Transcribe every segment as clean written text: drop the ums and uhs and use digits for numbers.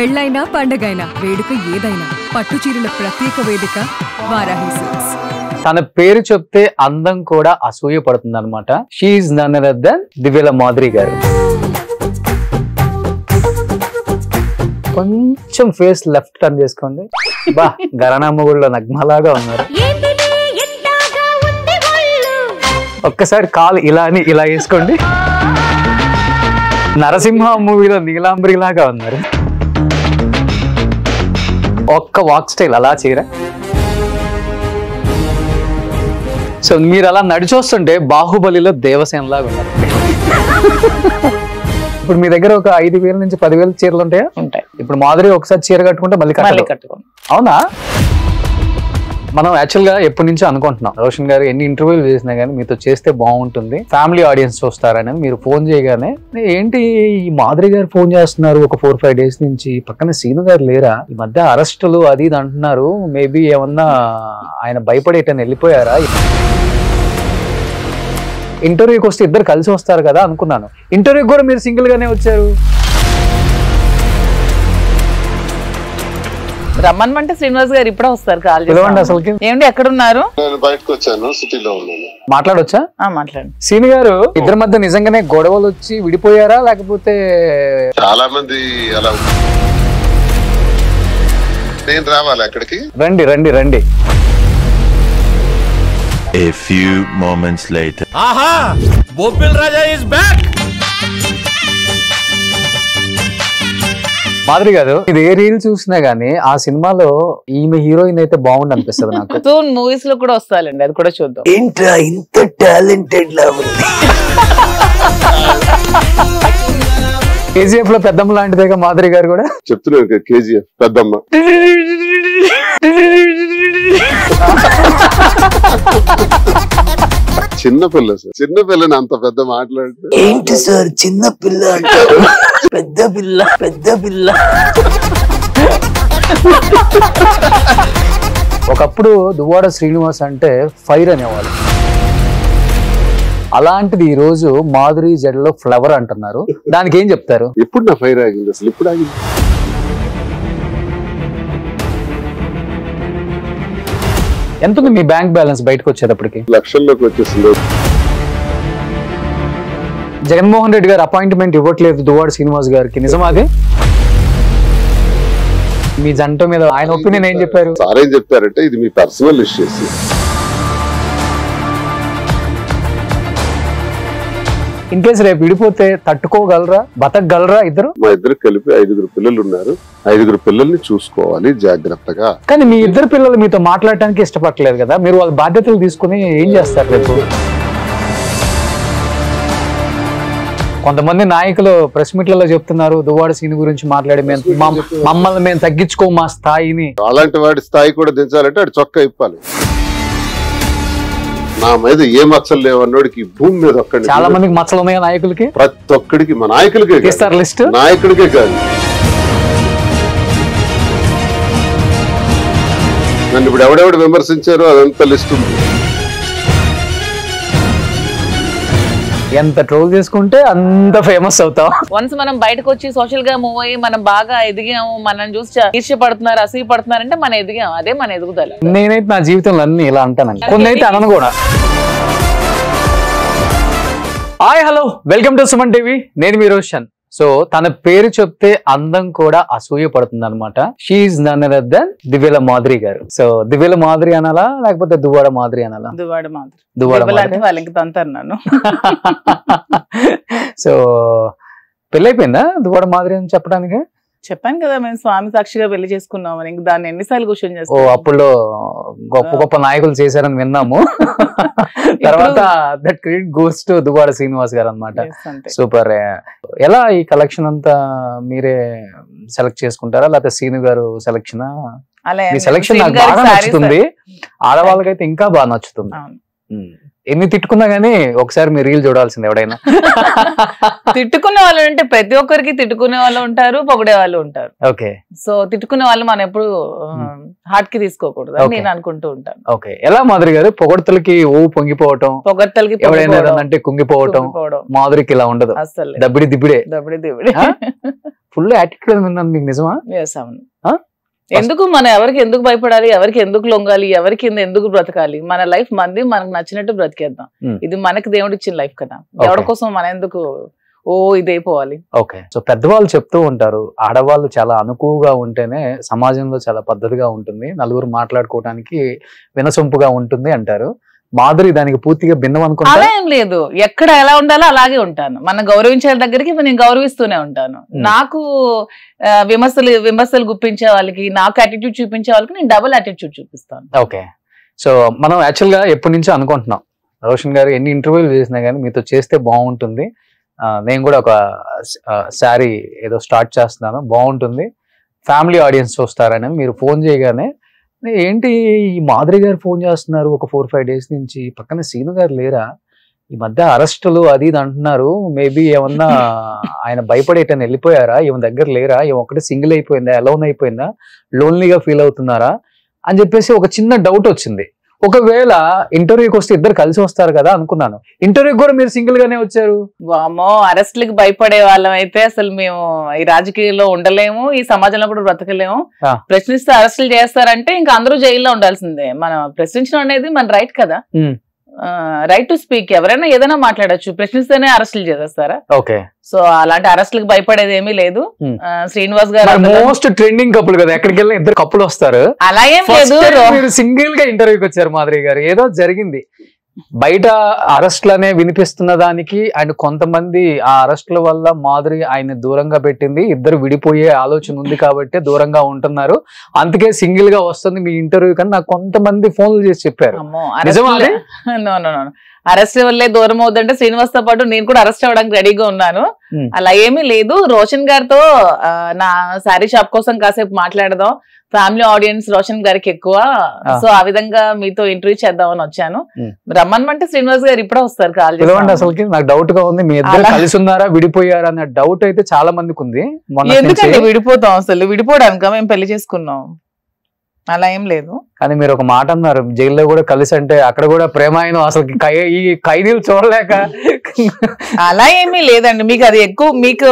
పెళ్ళైనా పండగైనా వేడుక ఏదైనా పట్టు చీరల ప్రత్యేక వేదిక వారాహి సిల్క్స్. తన పేరు చెప్తే అందం కూడా అసూయ పడుతుంది అనమాట. She none other than Divvala Madhuri గారు. కొంచెం ఫేస్ లెఫ్ట్ టర్న్ చేసుకోండి. బా గరణమ్మ గుడిలో నగ్మలాగా ఉన్నారు. ఒక్కసారి కాలు ఇలా అని ఇలా వేసుకోండి. నరసింహ మూవీలో నీలాంబరి లాగా ఉన్నారు. ఒక్క వాక్ స్టైల్ అలా చీర. సో మీరు అలా నడిచొస్తుంటే బాహుబలిలో దేవసేన లాగా ఉన్నారు. ఇప్పుడు మీ దగ్గర ఒక 5,000 నుంచి 10,000 చీరలు ఉంటాయా? ఉంటాయి. ఇప్పుడు మాధురి ఒకసారి చీర కట్టుకుంటే మళ్ళీ కట్టుకోండి. అవునా? మనం యాక్చువల్ గా ఎప్పటి నుంచో అనుకుంటున్నాం, రోషన్ గారు ఎన్ని ఇంటర్వ్యూలు చేసినా గానీ మీతో చేస్తే బాగుంటుంది, ఫ్యామిలీ ఆడియన్స్ చూస్తారని. మీరు ఫోన్ చేయగానే ఏంటి ఈ మాధురి గారు ఫోన్ చేస్తున్నారు ఒక 4-5 డేస్ నుంచి, పక్కన సీను గారు లేరా, ఈ మధ్య అరెస్టులు అది ఇది అంటున్నారు, మేబీ ఏమన్నా ఆయన భయపడేటని వెళ్ళిపోయారా, ఇంటర్వ్యూకి వస్తే ఇద్దరు కలిసి వస్తారు కదా అనుకున్నాను. ఇంటర్వ్యూకి కూడా మీరు సింగిల్ గానే వచ్చారు. రమ్మనమంటే శ్రీనివాస్ గారు ఇప్పుడే వస్తారు. కాల్ పిలవండి. అసలు ఏమండి ఎక్కడ ఉన్నారు? నేను బయటకు వచ్చాను, సిటీలో ఉన్నాను. మాట్లాడొచ్చా? మాట్లాడండి. సీని గారు, ఇద్దరి మధ్య నిజంగానే గొడవలు వచ్చి విడిపోయారా లేకపోతే? చాలా మంది అలా. నేను రావాలి అక్కడికి? రండి రండి రండి. A few moments later. Aha! Bopil Raja is back! Madhuri గారు, ఇది ఏ రీల్ చూసినా గానీ ఆ సినిమాలో ఈమె హీరోయిన్ అయితే బాగుంది అనిపిస్తుంది నాకు. సూన్ మూవీస్ లో కూడా వస్తాయండి, అది కూడా చూద్దాం. ఏంట్రా ఇంత టాలెంటెడ్ లా ఉంది. కేజీఎఫ్ లో పెద్దమ్మ లాంటిదేగా మాధురి గారు కూడా. చెప్తున్నాను కేజీఎఫ్ పెద్దమ్మ. చిన్నపిల్ల సార్, చిన్నపిల్లని అంత పెద్ద మాట్లాడుతూ ఏంటి సార్ చిన్న పిల్ల అంటారు? పెద్ద పిల్ల పెద్ద పిల్ల. ఒకప్పుడు దువ్వాడ శ్రీనివాస్ అంటే ఫైర్ అనేవాళ్ళు. అలాంటిది ఈ రోజు మాధురి జడలో ఫ్లవర్ అంటున్నారు. దానికి ఏం చెప్తారు? ఎప్పుడు నా ఫైర్ ఆగింది అసలు? ఎప్పుడు ఆగింది? ఎంత ఉంది మీ బ్యాంక్ బ్యాలెన్స్ బయటకు వచ్చేటప్పటికి? లక్షల్లోకి వచ్చేసింది. జగన్మోహన్ రెడ్డి గారు అపాయింట్మెంట్ ఇవ్వట్లేదు దువ్వాడ శ్రీనివాస్ గారికి, నిజమా అది? మీ జంట మీద ఆయన ఒపీనియన్ ఏం చెప్పారు? సార్ ఏం చెప్తారంటే ఇది మీ పర్సనల్ ఇష్యూస్. ఇన్ కేసు రేపు విడిపోతే తట్టుకోగలరా, బతకగలరా ఇద్దరు? మా ఇద్దరు కలిపి 5 పిల్లలు ఉన్నారు. 5 పిల్లల్ని చూసుకోవాలి జాగ్రత్తగా. కానీ మీ ఇద్దరు పిల్లలు మీతో మాట్లాడటానికి ఇష్టపడలేదు కదా, మీరు వాళ్ళ బాధ్యతలు తీసుకుని ఏం చేస్తారు రేపు? కొంతమంది నాయకులు ప్రెస్ మీట్లలో చెప్తున్నారు దువ్వాడ సీన్ గురించి మాట్లాడి మమ్మల్ని మేము తగ్గించుకో మా స్థాయిని. అలాంటి వాడి స్థాయి కూడా దించాలంటే ఆడు చొక్కా ఇప్పాలి. నా మీద ఏ మచ్చలు లేవన్నోడికి భూమి మీద ఒక్కడి. చాలా మందికి మచ్చలు ఉన్నాయా నాయకులకి? ప్రతి ఒక్కడికి, మా నాయకులకే ఇస్తారు లిస్ట్. నాయకుడికే కాదు. నన్ను ఇప్పుడు ఎవడెవడు విమర్శించారో అదంతా లిస్ట్ ఉంది. ఎంత ట్రోల్ చేసుకుంటే అంత ఫేమస్ అవుతాం. వన్స్ మనం బయటకు వచ్చి సోషల్ గా మూవ్ అయ్యి మనం బాగా ఎదిగాము, మనం చూసి ఈర్ష్యపడుతున్నారు, అసూయపడుతున్నారు అంటే మనం ఎదిగాము, అదే మన ఎదుగుదల. నేనైతే నా జీవితంలో అన్ని ఇలా అంటానండి, కొన్ని అయితే అనను కూడా. Hi hello, welcome to Suman TV. నేను మీ రోషన్. సో తన పేరు చెప్తే అందం కూడా అసూయ పడుతుంది అనమాట. She none other than Divvala Madhuri గారు. సో దివ్యల మాధురి అనాలా లేకపోతే దువ్వాడ మాధురి అనాలా? దువ్వాడ మాధురి. దువ్వాడ వాళ్ళకి తంతన్నాను. సో పెళ్ళైపోయిందా దువ్వాడ మాధురి అని చెప్పడానికి? చెప్పాను కదా, మేము స్వామి సాక్షిగా పెళ్లి చేసుకున్నామని. ఇంక దాన్ని ఎన్నిసార్లు క్వశ్చన్ చేస్తాం. ఓ అప్పుల్లో గొప్ప గొప్ప నాయకులు చేశారని విన్నాము. తర్వాత that credit goes to Duvvada Srinivas గారు అనమాట. సూపర్. ఎలా ఈ కలెక్షన్ అంతా మీరే సెలెక్ట్ చేసుకుంటారా లేకపోతే సీను గారు సెలెక్షన్? మీ సెలెక్షన్ నాకు బాగా నచ్చుతుంది, ఆడవాళ్ళకైతే ఇంకా బాగా నచ్చుతుంది. ఎన్ని తిట్టుకున్నా గానీ ఒకసారి మీరు రీల్ చూడాల్సింది ఎవడైనా. తిట్టుకునే వాళ్ళు అంటే ప్రతి ఒక్కరికి తిట్టుకునే వాళ్ళు ఉంటారు, పొగిడే వాళ్ళు ఉంటారు. ఓకే. సో తిట్టుకునే వాళ్ళు మనం ఎప్పుడు హార్ట్ కి తీసుకోకూడదు అని నేను అనుకుంటూ ఉంటాను. ఓకే. ఎలా మాధురి గారు పొగడ్తలకి పొంగిపోవటం, పొగడ్తలకి ఎవడైనా అంటే కుంగిపోవటం, మాధురికి ఇలా ఉండదు, అసలు దబ్బిడి దిబ్బిడే, దబ్బిడి ఫుల్ యాటిట్యూడ్ ఉందండి మీకు, నిజమా? అవును. ఎందుకు మనం ఎవరికి ఎందుకు భయపడాలి, ఎవరికి ఎందుకు లొంగాలి, ఎవరి కింద ఎందుకు బ్రతకాలి? మన లైఫ్ మంది, మనకు నచ్చినట్టు బ్రతికేద్దాం. ఇది మనకి దేవుడు ఇచ్చిన లైఫ్ కదా, ఎవరి కోసం మన ఎందుకు ఇదైపోవాలి. ఓకే. సో పెద్దవాళ్ళు చెప్తూ ఉంటారు, ఆడవాళ్ళు చాలా అనుకువగా ఉంటేనే సమాజంలో చాలా పద్ధతిగా ఉంటుంది, నలుగురు మాట్లాడుకోవడానికి వినసొంపుగా ఉంటుంది అంటారు. మాధురి దానికి పూర్తిగా భిన్నం అనుకుంటా. అలా ఏం లేదు, ఎక్కడ ఎలా ఉండాలో అలాగే ఉంటాను. మనం గౌరవించే దగ్గరికి నేను గౌరవిస్తూనే ఉంటాను. నాకు విమర్శలు గుప్పించే వాళ్ళకి, నాకు యాటిట్యూడ్ చూపించే వాళ్ళకి నేను డబుల్ యాటిట్యూడ్ చూపిస్తాను. ఓకే. సో మనం యాక్చువల్ గా ఎప్పటి నుంచో అనుకుంటున్నాం, రోషన్ గారు ఎన్ని ఇంటర్వ్యూలు చేసినా కానీ మీతో చేస్తే బాగుంటుంది, నేను కూడా ఒక శారీ ఏదో స్టార్ట్ చేస్తున్నాను, బాగుంటుంది, ఫ్యామిలీ ఆడియన్స్ చూస్తారని మీరు ఫోన్ చేయగానే, ఏంటి ఈ మాధురి గారు ఫోన్ చేస్తున్నారు ఒక 4-5 days నుంచి, పక్కన సీను గారు లేరా, ఈ మధ్య అరెస్టులు అది ఇది అంటున్నారు, మేబీ ఏమన్నా ఆయన భయపడేటని వెళ్ళిపోయారా, ఈమె దగ్గర లేరా, ఈమె ఒకటి సింగిల్ అయిపోయిందా, అలోన్ అయిపోయిందా, లోన్లీగా ఫీల్ అవుతున్నారా అని చెప్పేసి ఒక చిన్న డౌట్ వచ్చింది. ఒకవేళ ఇంటర్వ్యూకి వస్తే ఇద్దరు కలిసి వస్తారు కదా అనుకున్నాను, ఇంటర్వ్యూకి కూడా మీరు సింగిల్ గానే వచ్చారు. వామో, అరెస్ట్లకి భయపడే వాళ్ళం అయితే అసలు మేము ఈ రాజకీయాల్లో ఉండలేము, ఈ సమాజంలో కూడా బ్రతకలేము. ప్రశ్నిస్తే అరెస్టులు చేస్తారంటే ఇంకా అందరూ జైల్లో ఉండాల్సిందే. మనం ప్రశ్నించడం అనేది మన రైట్ కదా, రైట్ టు స్పీక్. ఎవరైనా ఏదైనా మాట్లాడచ్చు, ప్రశ్నిస్తేనే అరెస్టులు చేసేస్తారా? ఓకే. సో అలాంటి అరెస్టులకు భయపడేది ఏమీ లేదు. శ్రీనివాస్ గారు మోస్ట్ ట్రెండింగ్ కపుల్ కదా, ఎక్కడికి వెళ్ళిన ఇద్దరు కప్పులు వస్తారు, అలా ఏం లేదు. మీరు సింగిల్ గా ఇంటర్వ్యూకి వచ్చారు మాధురి గారు, ఏదో జరిగింది బయట అరెస్ట్లనే వినిపిస్తున్న దానికి, అండ్ కొంతమంది ఆ అరెస్ట్ల వల్ల మాధురి ఆయన దూరంగా పెట్టింది, ఇద్దరు విడిపోయే ఆలోచన ఉంది కాబట్టి దూరంగా ఉంటున్నారు, అందుకే సింగిల్ గా వస్తుంది మీ ఇంటర్వ్యూ కానీ నాకు కొంతమంది ఫోన్లు చేసి చెప్పారు. అరెస్ట్ వల్లే దూరం అవుతుంటే శ్రీనివాస్ తో పాటు నేను కూడా అరెస్ట్ అవ్వడానికి రెడీగా ఉన్నాను. అలా ఏమీ లేదు. రోషన్ గారితో నా శారీ షాప్ కోసం కాసేపు మాట్లాడదాం, ఫ్యామిలీ ఆడియన్స్ రోషన్ గారికి ఎక్కువ, సో ఆ విధంగా మీతో ఇంటర్వ్యూ చేద్దామని వచ్చాను. రమ్మనమంటే శ్రీనివాస్ గారు ఇప్పుడే వస్తారు, కాల్ చేసి. అసలు నాకు డౌట్ గా ఉంది, మీ ఇద్దరు కలిసి ఉన్నారా విడిపోయారా అనే డౌట్ అయితే చాలా మందికి ఉంది. ఎందుకంటే విడిపోతాం, అసలు విడిపోవడానికి మేము పెళ్లి చేసుకున్నాం, అలా ఏం లేదు. కానీ మీరు ఒక మాట అన్నారు, జైల్లో కూడా కలిసి అంటే అక్కడ కూడా ప్రేమాయణం, అసలు ఈ ఖైదీలు చూడలేక. అలా ఏమీ లేదండి, మీకు అది ఎక్కువ, మీకు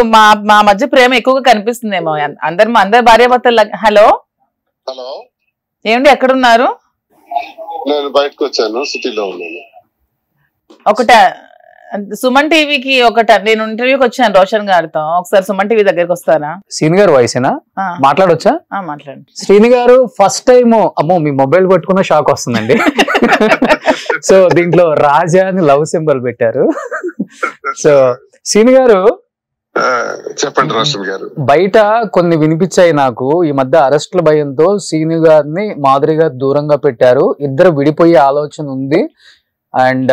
మా మధ్య ప్రేమ ఎక్కువగా కనిపిస్తుందేమో. అందరు భార్యాభర్తలు. హలో హలో, ఏమండి ఎక్కడున్నారు? నేను బయటకు వచ్చాను, సిటీలో ఉన్నాను. ఒకట సుమన్ టీవీకి నేను ఇంటర్వ్యూకి వచ్చాను రోషన్ గారితో, ఒకసారి సుమన్ టీవీ దగ్గరికి వస్తారా? శ్రీని గారు వాయిసేనా, మాట్లాడొచ్చా? మాట్లాడండి. శ్రీని గారు ఫస్ట్ టైం, అమ్మో మీ మొబైల్ పట్టుకున్న షాక్ వస్తుందండి. సో దీంట్లో రాజా అని లవ్ సింబల్ పెట్టారు. సో శ్రీని గారు చెప్పండి రోషన్ గారు. బయట కొన్ని వినిపించాయి నాకు, ఈ మధ్య అరెస్టుల భయంతో శ్రీని గారిని మాధురి గారు దూరంగా పెట్టారు, ఇద్దరు విడిపోయే ఆలోచన ఉంది, అండ్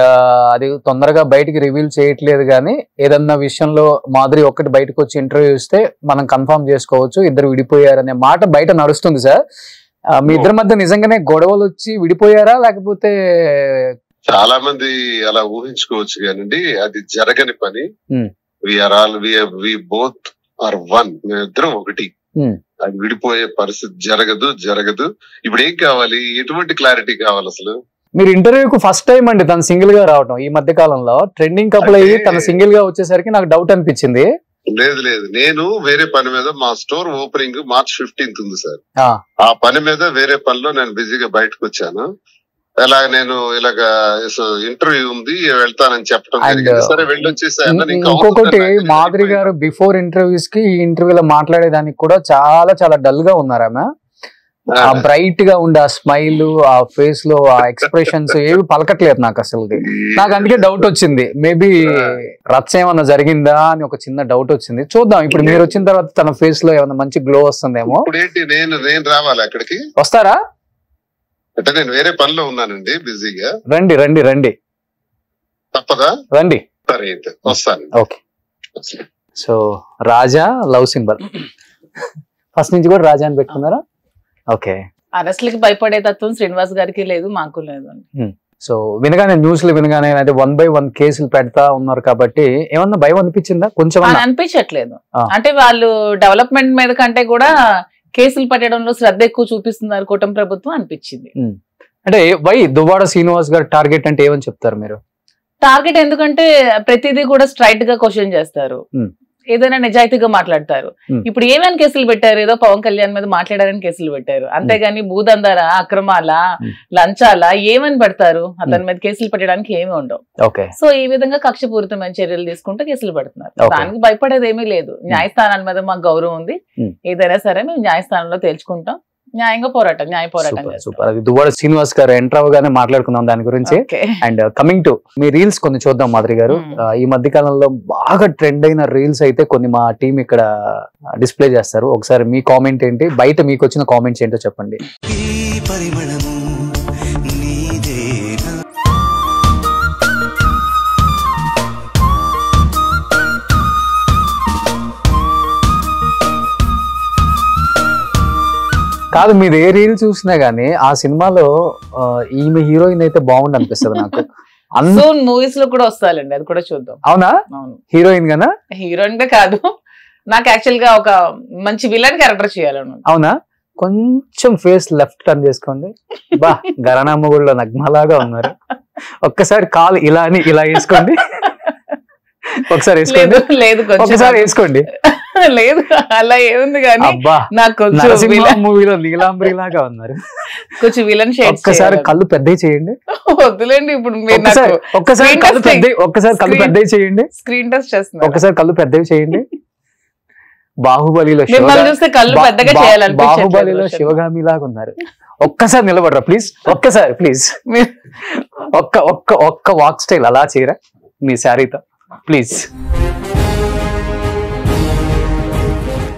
అది తొందరగా బయటికి రివీల్ చేయట్లేదు, కానీ ఏదన్నా విషయంలో మాధురి ఒక్కటి బయటకు వచ్చి ఇంటర్వ్యూ ఇస్తే మనం కన్ఫర్మ్ చేసుకోవచ్చు ఇద్దరు విడిపోయారనే మాట బయట నడుస్తుంది. సార్ మీ ఇద్దరి మధ్య నిజంగానే గొడవలు వచ్చి విడిపోయారా, లేకపోతే? చాలా మంది అలా ఊహించుకోవచ్చు కానండి, అది జరగని పని. we both are one, మేమిద్దరం ఒకటి, అది విడిపోయే పరిస్థితి జరగదు. ఇప్పుడు ఏం కావాలి, ఎటువంటి క్లారిటీ కావాలి అసలు? మీరు ఇంటర్వ్యూకు ఫస్ట్ టైం అండి తను సింగిల్ గా రావడం, ఈ మధ్య కాలంలో ట్రెండింగ్ కపుల్ అయ్యి తన సింగిల్ గా వచ్చేసరికి నాకు డౌట్ అనిపించింది. లేదు, నేను వేరే పని మీద, మా స్టోర్ ఓపెనింగ్ March 15th ఉంది సార్, ఆ పని మీద వేరే పనిలో నేను బిజీగా బయటకు వచ్చాను. నేను ఇలాగ ఇంటర్వ్యూ ఉంది వెళ్తానని చెప్పడం జరిగింది. సరే వెళ్ళొచ్చేసాను. ఇంకొకటి మాధురి గారు బిఫోర్ ఇంటర్వ్యూస్ కి ఈ ఇంటర్వ్యూలో మాట్లాడేదానికి కూడా చాలా చాలా డల్ గా ఉన్నారామె. ఆ బ్రైట్ గా ఉండే ఆ స్మైల్, ఆ ఫేస్ లో ఆ ఎక్స్ప్రెషన్స్ ఏవి పలకట్లేదు నాకు అసలు. నాకు అందుకే డౌట్ వచ్చింది, మేబీ రచ్చ ఏమన్నా జరిగిందా అని ఒక చిన్న డౌట్ వచ్చింది. చూద్దాం ఇప్పుడు మీరు వచ్చిన తర్వాత తన ఫేస్ లో ఏమన్నా మంచి గ్లో వస్తుందేమో. నేను రావాలి అక్కడికి? వస్తారా? అంటే నేను వేరే పనిలో ఉన్నానండి, బిజీగా. రండి తప్పదా? రండి. సరే అయితే వస్తాను. ఓకే. సో రాజా లవ్ సింబల్ ఫస్ట్ నుంచి కూడా రాజా అని పెట్టుకున్నారా? ఓకే. అరెస్ట్లకి భయపడే తత్వం శ్రీనివాస్ గారికి లేదు, మాకు లేదు. సో వినగానే న్యూస్లు వినగానే అంటే 1 by 1 కేసులు పెడతా ఉన్నారు కాబట్టి ఏమన్నా భయం అనిపించిందా కొంచెం? అనిపించట్లేదు. అంటే వాళ్ళు డెవలప్మెంట్ మీద కంటే కూడా కేసులు పెట్టడంలో శ్రద్ధ ఎక్కువ చూపిస్తున్నారు కూటమి ప్రభుత్వం అనిపించింది. అంటే వై దువ్వాడ శ్రీనివాస్ గారు టార్గెట్ అంటే ఏమని చెప్తారు మీరు? టార్గెట్ ఎందుకంటే ప్రతిదీ కూడా స్ట్రైట్ గా క్వశ్చన్ చేస్తారు, ఏదైనా నిజాయితీగా మాట్లాడతారు. ఇప్పుడు ఏమైనా కేసులు పెట్టారు, ఏదో పవన్ కళ్యాణ్ మీద మాట్లాడారని కేసులు పెట్టారు, అంతేగాని భూదందాల, అక్రమాల, లంచాల ఏమని పెడతారు? అతని మీద కేసులు పెట్టడానికి ఏమి ఉండవు. సో ఈ విధంగా కక్షపూరితమైన చర్యలు తీసుకుంటే కేసులు పెడుతున్నారు. దానికి భయపడేది ఏమీ లేదు. న్యాయస్థానాల మీద మాకు గౌరవం ఉంది. ఏదైనా సరే మేము న్యాయస్థానంలో తేల్చుకుంటాం. న్యాయంగా పోరాటం, న్యాయ పోరాటం. సూపర్. అది దువ్వాడ శ్రీనివాస్ గారు ఎంటర్ అవగానే మాట్లాడుకుందాం దాని గురించి. And coming to me reels కొన్ని చూద్దాం మాధురి గారు. ఈ మధ్య కాలంలో బాగా ట్రెండ్ అయిన రీల్స్ అయితే కొన్ని మా టీం ఇక్కడ డిస్ప్లే చేస్తారు. ఒకసారి మీ కామెంట్ ఏంటి, బయట మీకు వచ్చిన కామెంట్స్ ఏంటో చెప్పండి. కాదు, మీరు ఏ రీల్ చూసినా గానీ ఆ సినిమాలో ఈమె హీరోయిన్ అయితే బాగుంది అనిపిస్తుంది నాకు. మూవీస్ లో కూడా వస్తాయండి, అది కూడా చూద్దాం. అవునా? హీరోయిన్ గానా? హీరోయిన్ గా కాదు, నాకు యాక్చువల్ గా ఒక మంచి విలన్ క్యారెక్టర్ చేయాలను. అవునా? కొంచెం ఫేస్ లెఫ్ట్ టర్న్ చేసుకోండి. బా గరణమ్మ గుడిలో నగ్మలాగా ఉన్నారు. ఒక్కసారి కాలు ఇలా అని ఇలా వేసుకోండి. ఒకసారి వేసుకోండి. లేదు ఒకసారి వేసుకోండి. లేదు అలా ఏముంది కానీ నాకు మూవీలో నీలాంబరి లాగా ఉన్నారు. కొంచెం విలన్ షేడ్. ఒక్కసారి కళ్ళు పెద్దవి చేయండి. వద్దులేండి, ఇప్పుడు ఒక్కసారి కళ్ళు పెద్దవి చేయండి. స్క్రీన్ టెస్ట్ చేస్తున్నా. ఒక్కసారి కళ్ళు పెద్దవి చేయండి. బాహుబలిలో శివగామి లాగా ఉన్నారు. ఒక్కసారి నిలబడరా ప్లీజ్, ఒక్కసారి ప్లీజ్. ఒక్క వాక్ స్టైల్ అలా చేయరా మీ శారీతో ప్లీజ్.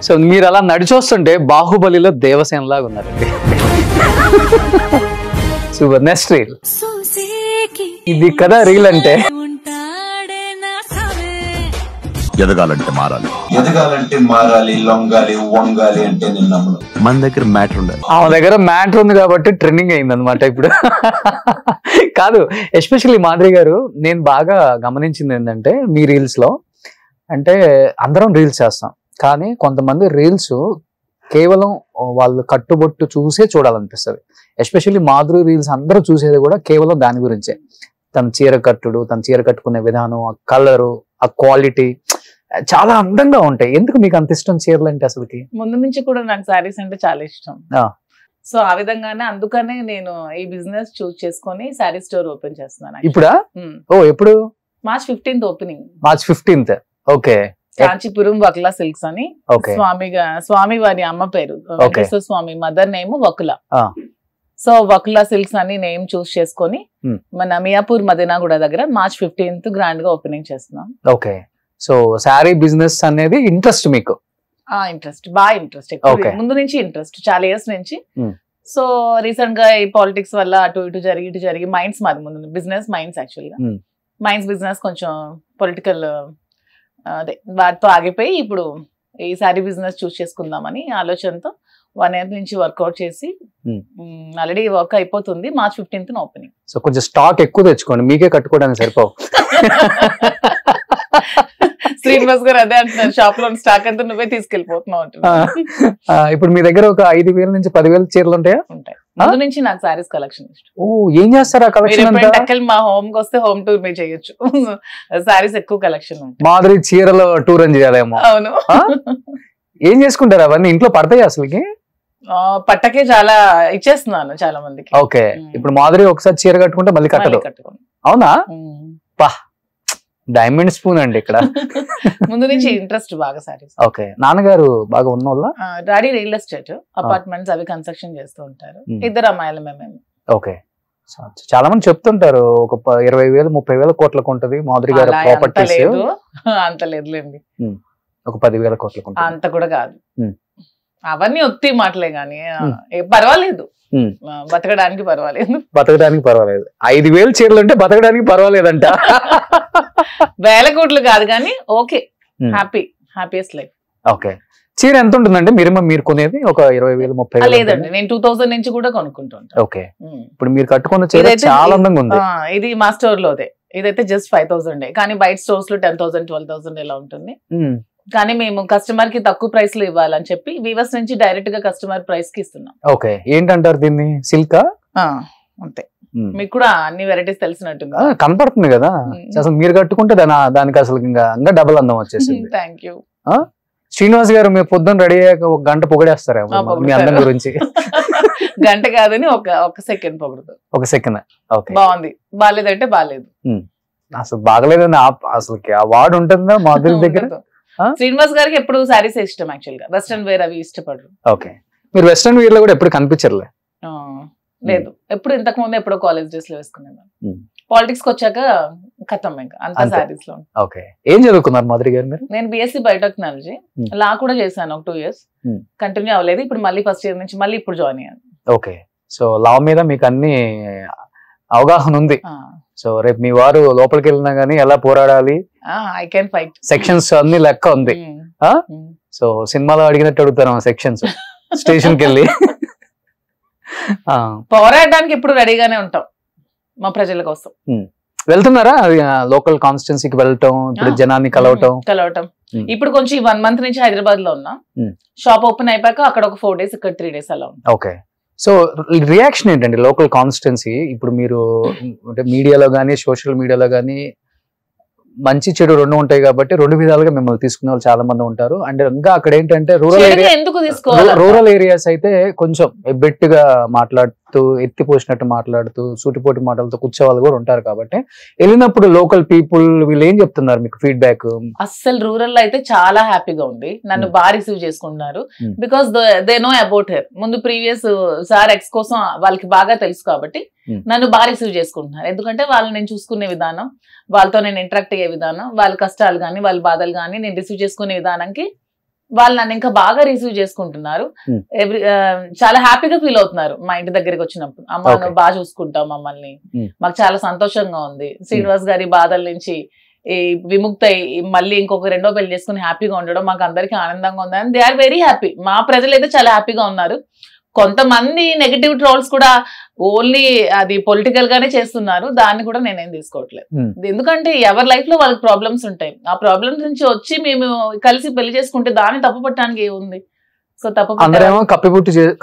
సో మీరు అలా నడిచొస్తుంటే బాహుబలిలో దేవసేన లాగా ఉన్నారండి. సూపర్. నెక్స్ట్ రీల్ ఇది కదా రీల్ అంటే. ఎదగాలంటే మారాలి, ఎదగాలంటే మారాలి, లొంగాలి, వంగాలి అంటే నేను నమ్మను. మన దగ్గర మ్యాటర్ ఉండాలి. ఆమె దగ్గర మ్యాటర్ ఉంది కాబట్టి ట్రెండింగ్ అయింది అనమాట ఇప్పుడు. కాదు, ఎస్పెషల్లీ మాధురి గారు, నేను బాగా గమనించింది ఏంటంటే మీ రీల్స్ లో, అంటే అందరం రీల్స్ చేస్తాం కానీ కొంతమంది రీల్స్ కేవలం వాళ్ళు కట్టుబొట్టు చూసే చూడాలనిపిస్తుంది. ఎస్పెషల్లీ మాధురి రీల్స్ అందరూ చూసేది కూడా కేవలం దాని గురించే. తన చీర కట్టుడు, తన చీర కట్టుకునే విధానం, ఆ కలరు, ఆ క్వాలిటీ చాలా అందంగా ఉంటాయి. ఎందుకు మీకు అంత ఇష్టం చీరలు అంటే? అసలుకి ముందు నుంచి కూడా నాకు శారీస్ అంటే చాలా ఇష్టం. సో ఆ విధంగానే అందుకనే నేను ఈ బిజినెస్ చూస్ చేసుకొని శారీ స్టోర్ ఓపెన్ చేస్తున్నాను. ఇప్పుడా? ఓ ఎప్పుడు? March 15th opening. March 15th. Okay. Kanchipuram Vakula silks అని స్వామి వారి అమ్మ పేరు వెంకటేశ్వర స్వామి, mother name Vakula. So Vakula silks అని నేమ్ చూస్ చేసుకొని మన మియాపూర్ మదీనాగూడ దగ్గర March 15th గ్రాండ్ గా ఓపెనింగ్ చేస్తున్నాం. ఓకే. సో శారీ బిజినెస్ అనేది ఇంట్రెస్ట్ మీకు? ఇంట్రెస్ట్, బాగా ఇంట్రెస్ట్, ముందు నుంచి ఇంట్రెస్ట్, చాలా ఇయర్స్ నుంచి. సో రీసెంట్ గా ఈ పాలిటిక్స్ వల్ల అటు ఇటు జరిగి మైండ్స్ మాది ముందు బిజినెస్ మైండ్స్, యాక్చువల్ గా మైండ్స్ బిజినెస్ కొంచెం పొలిటికల్ అదే వాటితో ఆగిపోయి ఇప్పుడు ఈ శారీ బిజినెస్ చూస్ చేసుకుందామని ఆలోచనతో 1 year నుంచి వర్కౌట్ చేసి ఆల్రెడీ వర్క్ అయిపోతుంది. March 15th opening. సో కొంచెం స్టాక్ ఎక్కువ తెచ్చుకోండి, మీకే కట్టుకోవడానికి సరిపోవు. శ్రీనివాస్ గారు అదే అంటున్నారు, షాప్ లో స్టాక్ అంతా నువ్వే తీసుకెళ్లిపోతున్నావు అంటున్నారు. ఇప్పుడు మీ దగ్గర ఒక 5,000 నుంచి 10,000 చీరలు ఉంటాయా? ఉంటాయి. ముందు నుంచి నాకు సారీస్ కలెక్షన్ ఇష్టం. ఓ, ఏం చేస్తారు ఆ కలెక్షన్? మా హోమ్ కి వస్తే హోమ్ టూర్ మీరు చేయొచ్చు. సారీస్ ఎక్కువ కలెక్షన్. మాధురి చీరలో టూర్ అని చేయాలేమో. అవును. ఏం చేసుకుంటారు అవన్నీ? ఇంట్లో పడతాయి అసలుకి? పట్టకే చాలా ఇచ్చేస్తున్నాను చాలా మందికి. ఓకే. ఇప్పుడు మాధురి ఒకసారి చీర కట్టుకుంటే మళ్ళీ కట్టదు. అవునా? డైమండ్ స్పూన్ అండి ఇక్కడ. ముందు నుంచి ఇంట్రెస్ట్ బాగా సారీస్. ఓకే. నాన్నగారు బాగా ఉన్నోళ్ళ? డాడీ రియల్ ఎస్టేట్, అపార్ట్మెంట్స్ అవి కన్స్ట్రక్షన్ చేస్తూ ఉంటారు. 2 అమ్మాయిలు మేము. ఓకే. చాలా మంది చెప్తుంటారు ఒక 20,000 30,000 కోట్లకు ఉంటది మాధురి గారు ప్రాపర్టీస్. అంత లేదులేండి, ఒక 10,000 కోట్లకు. అంత కూడా కాదు, అవన్నీ ఒత్తి మాటలే గానీ పర్వాలేదు, బతకడానికి పర్వాలేదు. 5,000 చీరలు అంటే బతకడానికి పర్వాలేదంట. 1,000 కోట్లు కాదు కానీ ఓకే, హ్యాపీయెస్ట్ లైఫ్. ఓకే. చీర ఎంత ఉంటుందండి మినిమం మీరు కొనేది? ఒక 20,000 30,000? లేదండి, నేను 2000 నుంచి కూడా కొనుక్కుంటాను. ఓకే, ఇప్పుడు మీరు కట్టుకున్న చీర చాలా అందంగా ఉంది. ఇది మా స్టోర్ లోదే. ఇదైతే జస్ట్ 5,000, కానీ బయట స్టోర్స్ లో 10,000 12,000 ఇలా ఉంటుంది. కానీ మేము కస్టమర్ కి తక్కువ ప్రైస్ లో ఇవ్వాలని చెప్పి వీవర్స్ నుంచి డైరెక్ట్ గా కస్టమర్ ప్రైస్ కి ఇస్తున్నాం. ఓకే, ఏంటంటారు దీన్ని? సిల్కా? అంతే. మీకు కూడా అన్ని వెరైటీస్ తెలిసినట్టుంది, కనపడుతుంది కదా. అసలు మీరు కట్టుకుంటే దానికి అసలు ఇంకా డబుల్ అందం వచ్చేసింది. Thank you. శ్రీనివాస్ గారు మీరు పొద్దున్న రెడీ అయ్యాక 1 గంట పొగిడేస్తారేమో మీ అందం గురించి. గంట కాదని ఒక సెకండ్ పొగుడుతుంది. 1 సెకండ్. ఓకే, బాగుంది, బాగాలేదంటే బాగాలేదు. అసలు బాగలేదని అసలు ఆ వార్డు ఉంటుందా మాధురి దగ్గర? శ్రీనివాస్ గారికి ఎప్పుడు శారీస్ ఇష్టం, యాక్చువల్ గా వెస్టర్న్ వేర్ అవి ఇష్టపడరు. ఓకే, మీరు వెస్టర్న్ వేర్ లో కూడా ఎప్పుడు కనిపించర్లే? లేదు, ఎప్పుడు ఇంతకు ముందు ఎప్పుడో కాలేజ్ డ్రెస్ లో వేసుకునేదాన్ని. పాలిటిక్స్ కి వచ్చాక ఖతం ఇంకా అంతా శారీస్ లో. ఓకే, ఏం చదువుకున్నారు మాధురి గారు మీరు? నేను బిఎస్సీ బయోటెక్నాలజీ, లా కూడా చేశాను ఒక 2 years, కంటిన్యూ అవ్వలేదు. ఇప్పుడు మళ్ళీ ఫస్ట్ ఇయర్ నుంచి మళ్ళీ ఇప్పుడు జాయిన్ అయ్యాను. ఓకే, సో లా మీద మీకు అన్ని అవగాహన ఉంది. సో రేపు మీ వారు లోపలికి వెళ్ళినా గానీ ఎలా పోరాడాలి, ఐ కెన్ ఫైట్, సెక్షన్స్ అన్ని లెక్క ఉంది. సో సినిమాలో అడిగినట్టు అడుగుతాను సెక్షన్స్, స్టేషన్ కి వెళ్ళి. పోరాడడానికి ఇప్పుడు రెడీగానే ఉంటాం మా ప్రజల కోసం. వెళ్తున్నారా లోకల్ కాన్స్టిట్యున్సీకి వెళ్ళటం, ఇప్పుడు జనాన్ని కలవటం? ఇప్పుడు కొంచెం 1 month నుంచి హైదరాబాద్ లో ఉన్నా. షాప్ ఓపెన్ అయిపోయాక అక్కడ ఒక 4 days, ఇక్కడ 3 days అలా ఉంది. ఓకే, సో రియాక్షన్ ఏంటండి లోకల్ కాన్స్టిట్యున్సీ? ఇప్పుడు మీరు అంటే మీడియాలో కానీ సోషల్ మీడియాలో కానీ మంచి చెడు 2 ఉంటాయి కాబట్టి 2 విధాలుగా మిమ్మల్ని తీసుకునే వాళ్ళు చాలా మంది ఉంటారు. అండ్ ఇంకా అక్కడ ఏంటంటే రూరల్ ఏరియాస్ అయితే కొంచెం ఎబ్బెట్టుగా మాట్లాడుతూ, ఎత్తిపోసినట్టు మాట్లాడుతూ, సూటిపోటి మాటలతో కూర్చో వాళ్ళు కూడా ఉంటారు. కాబట్టి వెళ్ళినప్పుడు లోకల్ పీపుల్ వీళ్ళు ఏం చెప్తున్నారు మీకు ఫీడ్బ్యాక్? అస్సలు రూరల్ లో అయితే చాలా హ్యాపీగా ఉంది, నన్ను బాగా రిసీవ్ చేసుకుంటున్నారు. Because they know about her. ముందు ప్రీవియస్ సార్ ఎక్స్ కోసం వాళ్ళకి బాగా తెలుసు కాబట్టి నన్ను బాగా రిసీవ్ చేసుకుంటున్నారు. ఎందుకంటే వాళ్ళని నేను చూసుకునే విధానం, వాళ్ళతో నేను ఇంటరాక్ట్ అయ్యే విధానం, వాళ్ళ కష్టాలు కానీ వాళ్ళ బాధలు కానీ నేను రిసీవ్ చేసుకునే విధానానికి వాళ్ళు నన్ను ఇంకా బాగా రిసీవ్ చేసుకుంటున్నారు. చాలా హ్యాపీగా ఫీల్ అవుతున్నారు మా ఇంటి దగ్గరికి వచ్చినప్పుడు. అమ్మ నువ్వు బాగా చూసుకుంటావు మమ్మల్ని, మాకు చాలా సంతోషంగా ఉంది. శ్రీనివాస్ గారి బాధల నుంచి విముక్త మళ్ళీ ఇంకొక 2వ పెళ్లి చేసుకుని హ్యాపీగా ఉండడం మాకు అందరికీ ఆనందంగా ఉంది. And they are very happy. మా ప్రజలు అయితే చాలా హ్యాపీగా ఉన్నారు. కొంతమంది నెగటివ్ ట్రోల్స్ కూడా ఓన్లీ అది పొలిటికల్ గానే చేస్తున్నారు, దాన్ని కూడా నేనేం తీసుకోవట్లేదు. ఎందుకంటే ఎవరి లైఫ్ లో వాళ్ళకి ప్రాబ్లమ్స్ ఉంటాయి. ఆ ప్రాబ్లమ్స్ నుంచి వచ్చి మేము కలిసి పెళ్లి చేసుకుంటే దాన్ని తప్పు పట్టడానికి ఏముంది? సో తప్పు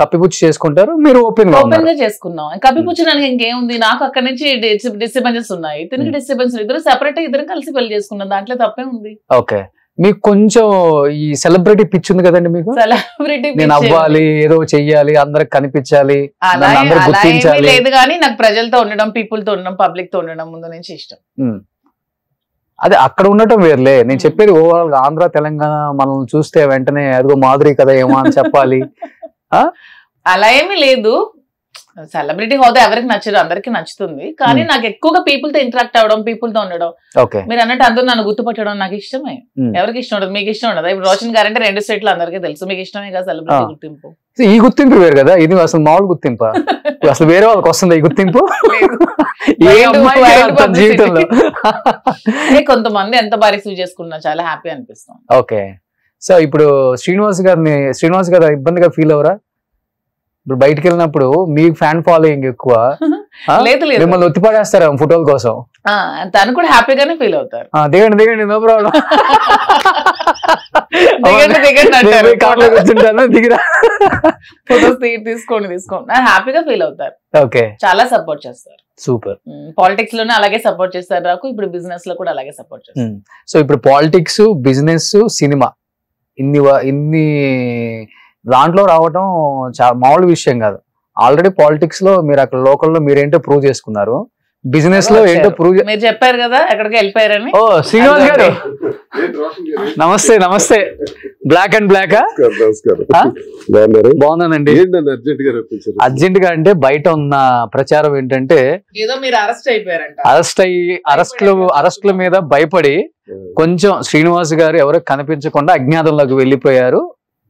కప్పిపుచ్చి చేసుకుంటారు, మీరు ఓపెన్ గా చేసుకున్నాం. కప్పిపుచ్చడానికి ఇంకేముంది? నాకు అక్కడ నుంచి డిస్టర్బెన్సెస్ ఉన్నాయి, తిరిగి డిస్టర్బెన్స్, ఇద్దరు సెపరేట్ ఇద్దరం కలిసి పెళ్లి చేసుకున్నాం, దాంట్లో తప్పే ఉంది. ఓకే, మీకు కొంచెం ఈ సెలబ్రిటీ పిచ్ ఉంది కదండి మీకు? సెలబ్రిటీ నేను అవ్వాలి, ఏదో చెయ్యాలి, అందరికి కనిపించాలి, గుర్తించాలి. లేదు కానీ నాకు ప్రజలతో ఉండడం, పీపుల్ తో ఉండడం, పబ్లిక్ తో ఉండడం ముందు నుంచి ఇష్టం. అదే అక్కడ ఉండటం వేర్లే. నేను చెప్పేది ఓవరాల్ గా ఆంధ్ర తెలంగాణ మనం చూస్తే వెంటనే అదిగో మాధురి కదా ఏమో అని చెప్పాలి. అలా ఏమీ లేదు. సెలబ్రిటీ హోదా ఎవరికి నచ్చదు, అందరికి నచ్చుతుంది. కానీ నాకు ఎక్కువగా పీపుల్ తో ఇంటరాక్ట్ అవ్వడం, పీపుల్ తో ఉండడం. మీరు అన్నట్టు అందరూ నన్ను గుర్తుపట్టడం నాకు ఇష్టమే. ఎవరికి ఇష్టం ఉండదు? మీకు ఇష్టం ఉండదు? ఇప్పుడు రోషన్ గారు అంటే 2 స్టేట్లు అందరికీ తెలుసు, మీకు ఇష్టమే కదా సెలబ్రిటీ గుర్తింపు. ఈ గుర్తింపు వేరు కదా, ఇది అసలు మామూలు గుర్తింపు. అసలు వేరే వాళ్ళకి వస్తుంది ఈ గుర్తింపు జీవితంలో. కొంతమంది ఎంత బాగా రిసీవ్ చేసుకున్నా చాలా హ్యాపీ అనిపిస్తుంది. ఓకే, సో ఇప్పుడు శ్రీనివాస్ గారు ఇబ్బందిగా ఫీల్ అవరా? ఇప్పుడు బయటకు వెళ్ళినప్పుడు మీ ఫ్యాన్ ఫాలోయింగ్ ఎక్కువ, మిమ్మల్ని ఒత్తిపడేస్తారు ఫోటోల కోసం. తను కూడా హ్యాపీగానే ఫీల్ అవుతారు. దిగండి నో ప్రాబ్లం, దిగిరా ఫోటోస్ తీసుకోండి హ్యాపీగా ఫీల్ అవుతారు. ఓకే, చాలా సపోర్ట్ చేస్తారు. సూపర్. పాలిటిక్స్ లోనే అలాగే సపోర్ట్ చేస్తారు నాకు, ఇప్పుడు బిజినెస్ లో కూడా అలాగే సపోర్ట్ చేస్తారు. సో ఇప్పుడు పాలిటిక్స్, బిజినెస్, సినిమా ఇన్ని దాంట్లో రావటం చాలా మామూలు విషయం కాదు. ఆల్రెడీ పాలిటిక్స్ లో మీరు అక్కడ లోకల్లో మీరేంటో ప్రూవ్ చేసుకున్నారు, బిజినెస్ లో ఏంటో ప్రూవ్. మీరు చెప్పారు కదా ఎక్కడికి వెళ్ళిపోయారని. ఓ శ్రీనివాస్ గారు నమస్తే. బ్లాక్ అండ్ బ్లాక్ బాగున్నానండి. అర్జెంట్ గా అంటే బయట ఉన్న ప్రచారం ఏంటంటే ఏదో మీరు అరెస్ట్ అయిపోయారంట. అరెస్ట్ల మీద భయపడి కొంచెం శ్రీనివాస్ గారు ఎవరు కనిపించకుండా అజ్ఞాతంలోకి వెళ్ళిపోయారు.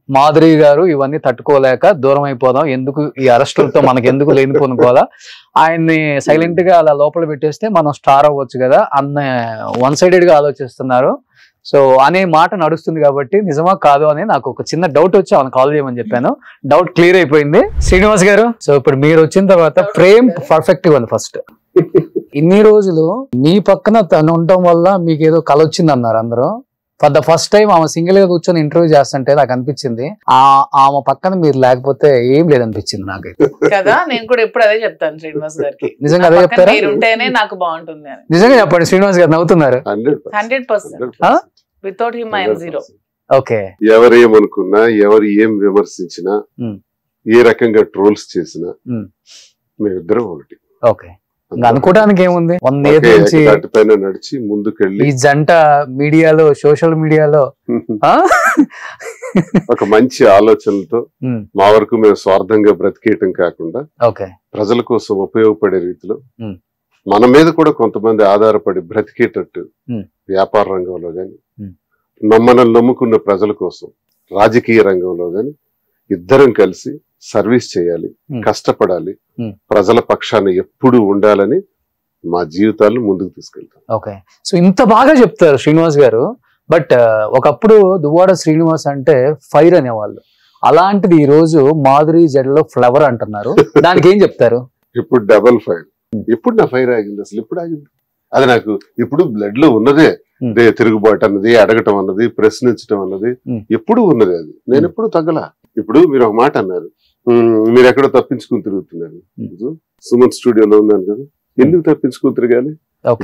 మాధురి గారు ఇవన్నీ తట్టుకోలేక దూరం అయిపోదాం, ఎందుకు ఈ అరెస్టులతో మనకి ఎందుకు లేనిపోనుకోవాలా, ఆయన్ని సైలెంట్ గా అలా లోపల పెట్టేస్తే మనం స్టార్ అవ్వచ్చు కదా అన్న 1 sided గా ఆలోచిస్తున్నారు. సో అనే మాట నడుస్తుంది కాబట్టి నిజమా కాదు అని నాకు ఒక చిన్న డౌట్ వచ్చి ఆమెను కాల్ చేయమని చెప్పాను. డౌట్ క్లియర్ అయిపోయింది. శ్రీనివాస్ గారు, సో ఇప్పుడు మీరు వచ్చిన తర్వాత ఫ్రేమ్ పర్ఫెక్ట్ ఉంది. ఫస్ట్ ఇన్ని రోజులు మీ పక్కన తను ఉండటం వల్ల మీకు ఏదో కళ వచ్చింది అన్నారు అందరూ. ఫర్ ద ఫస్ట్ టైం ఆమె సింగిల్ గా కూర్చొని ఇంటర్వ్యూ చేస్తుంటే నాకు అనిపించింది ఆమె పక్కన మీరు లేకపోతే ఏం లేదనిపించింది నాకైతే కదా. నేను కూడా ఎప్పుడు అదే చెప్తాను శ్రీనివాస్ గారికి, నిజంగా అదే చెప్తారా? మీరు ఉంటేనే నాకు బాగుంటుంది అని. నిజంగా చెప్పండి శ్రీనివాస్ గారు, నవ్వుతున్నారు. 100%. Without him I am zero. Okay, ఎవరేమనుకున్నా, ఎవరు ఏం విమర్శించినా, ఏ రకంగా ట్రోల్స్ చేసినా మేమిద్దరం ఒకటి. ఓకే, అనుకోవడానికి ఏముంది. 1 year నుంచి పైన నడిచి ముందుకెళ్ళి ఈ జంట మీడియాలో, సోషల్ మీడియాలో ఒక మంచి ఆలోచనలతో మా వరకు మేము స్వార్థంగా బ్రతికేయటం కాకుండా ప్రజల కోసం ఉపయోగపడే రీతిలో మన మీద కూడా కొంతమంది ఆధారపడి బ్రతికేటట్టు వ్యాపార రంగంలో గాని, మనల్ని నమ్ముకున్న ప్రజల కోసం రాజకీయ రంగంలో గాని ఇద్దరం కలిసి సర్వీస్ చేయాలి, కష్టపడాలి, ప్రజల పక్షాన్ని ఎప్పుడు ఉండాలని మా జీవితాలను ముందుకు తీసుకెళ్తాం. ఓకే, సో ఇంత బాగా చెప్తారు శ్రీనివాస్ గారు. బట్ ఒకప్పుడు దువ్వాడ శ్రీనివాస్ అంటే ఫైర్ అనేవాళ్ళు. అలాంటిది ఈ రోజు మాధురి జడలో ఫ్లవర్ అంటున్నారు. దానికి ఏం చెప్తారు? ఇప్పుడు డబల్ ఫైర్. ఎప్పుడు నా ఫైర్ ఆగింది? అసలు ఎప్పుడు ఆగింది? అది నాకు ఇప్పుడు బ్లడ్ లో ఉన్నదే. తిరుగుబాటు అన్నది, అడగటం అన్నది, ప్రశ్నించడం అన్నది ఎప్పుడు ఉన్నది. అది నేను ఎప్పుడు తగ్గలా. ఇప్పుడు మీరు ఒక మాట అన్నారు, మీరు ఎక్కడో తప్పించుకుని తిరుగుతున్నారు. సుమన్ స్టూడియోలో ఉన్నాను కదా, ఎందుకు తప్పించుకుని తిరగాలి?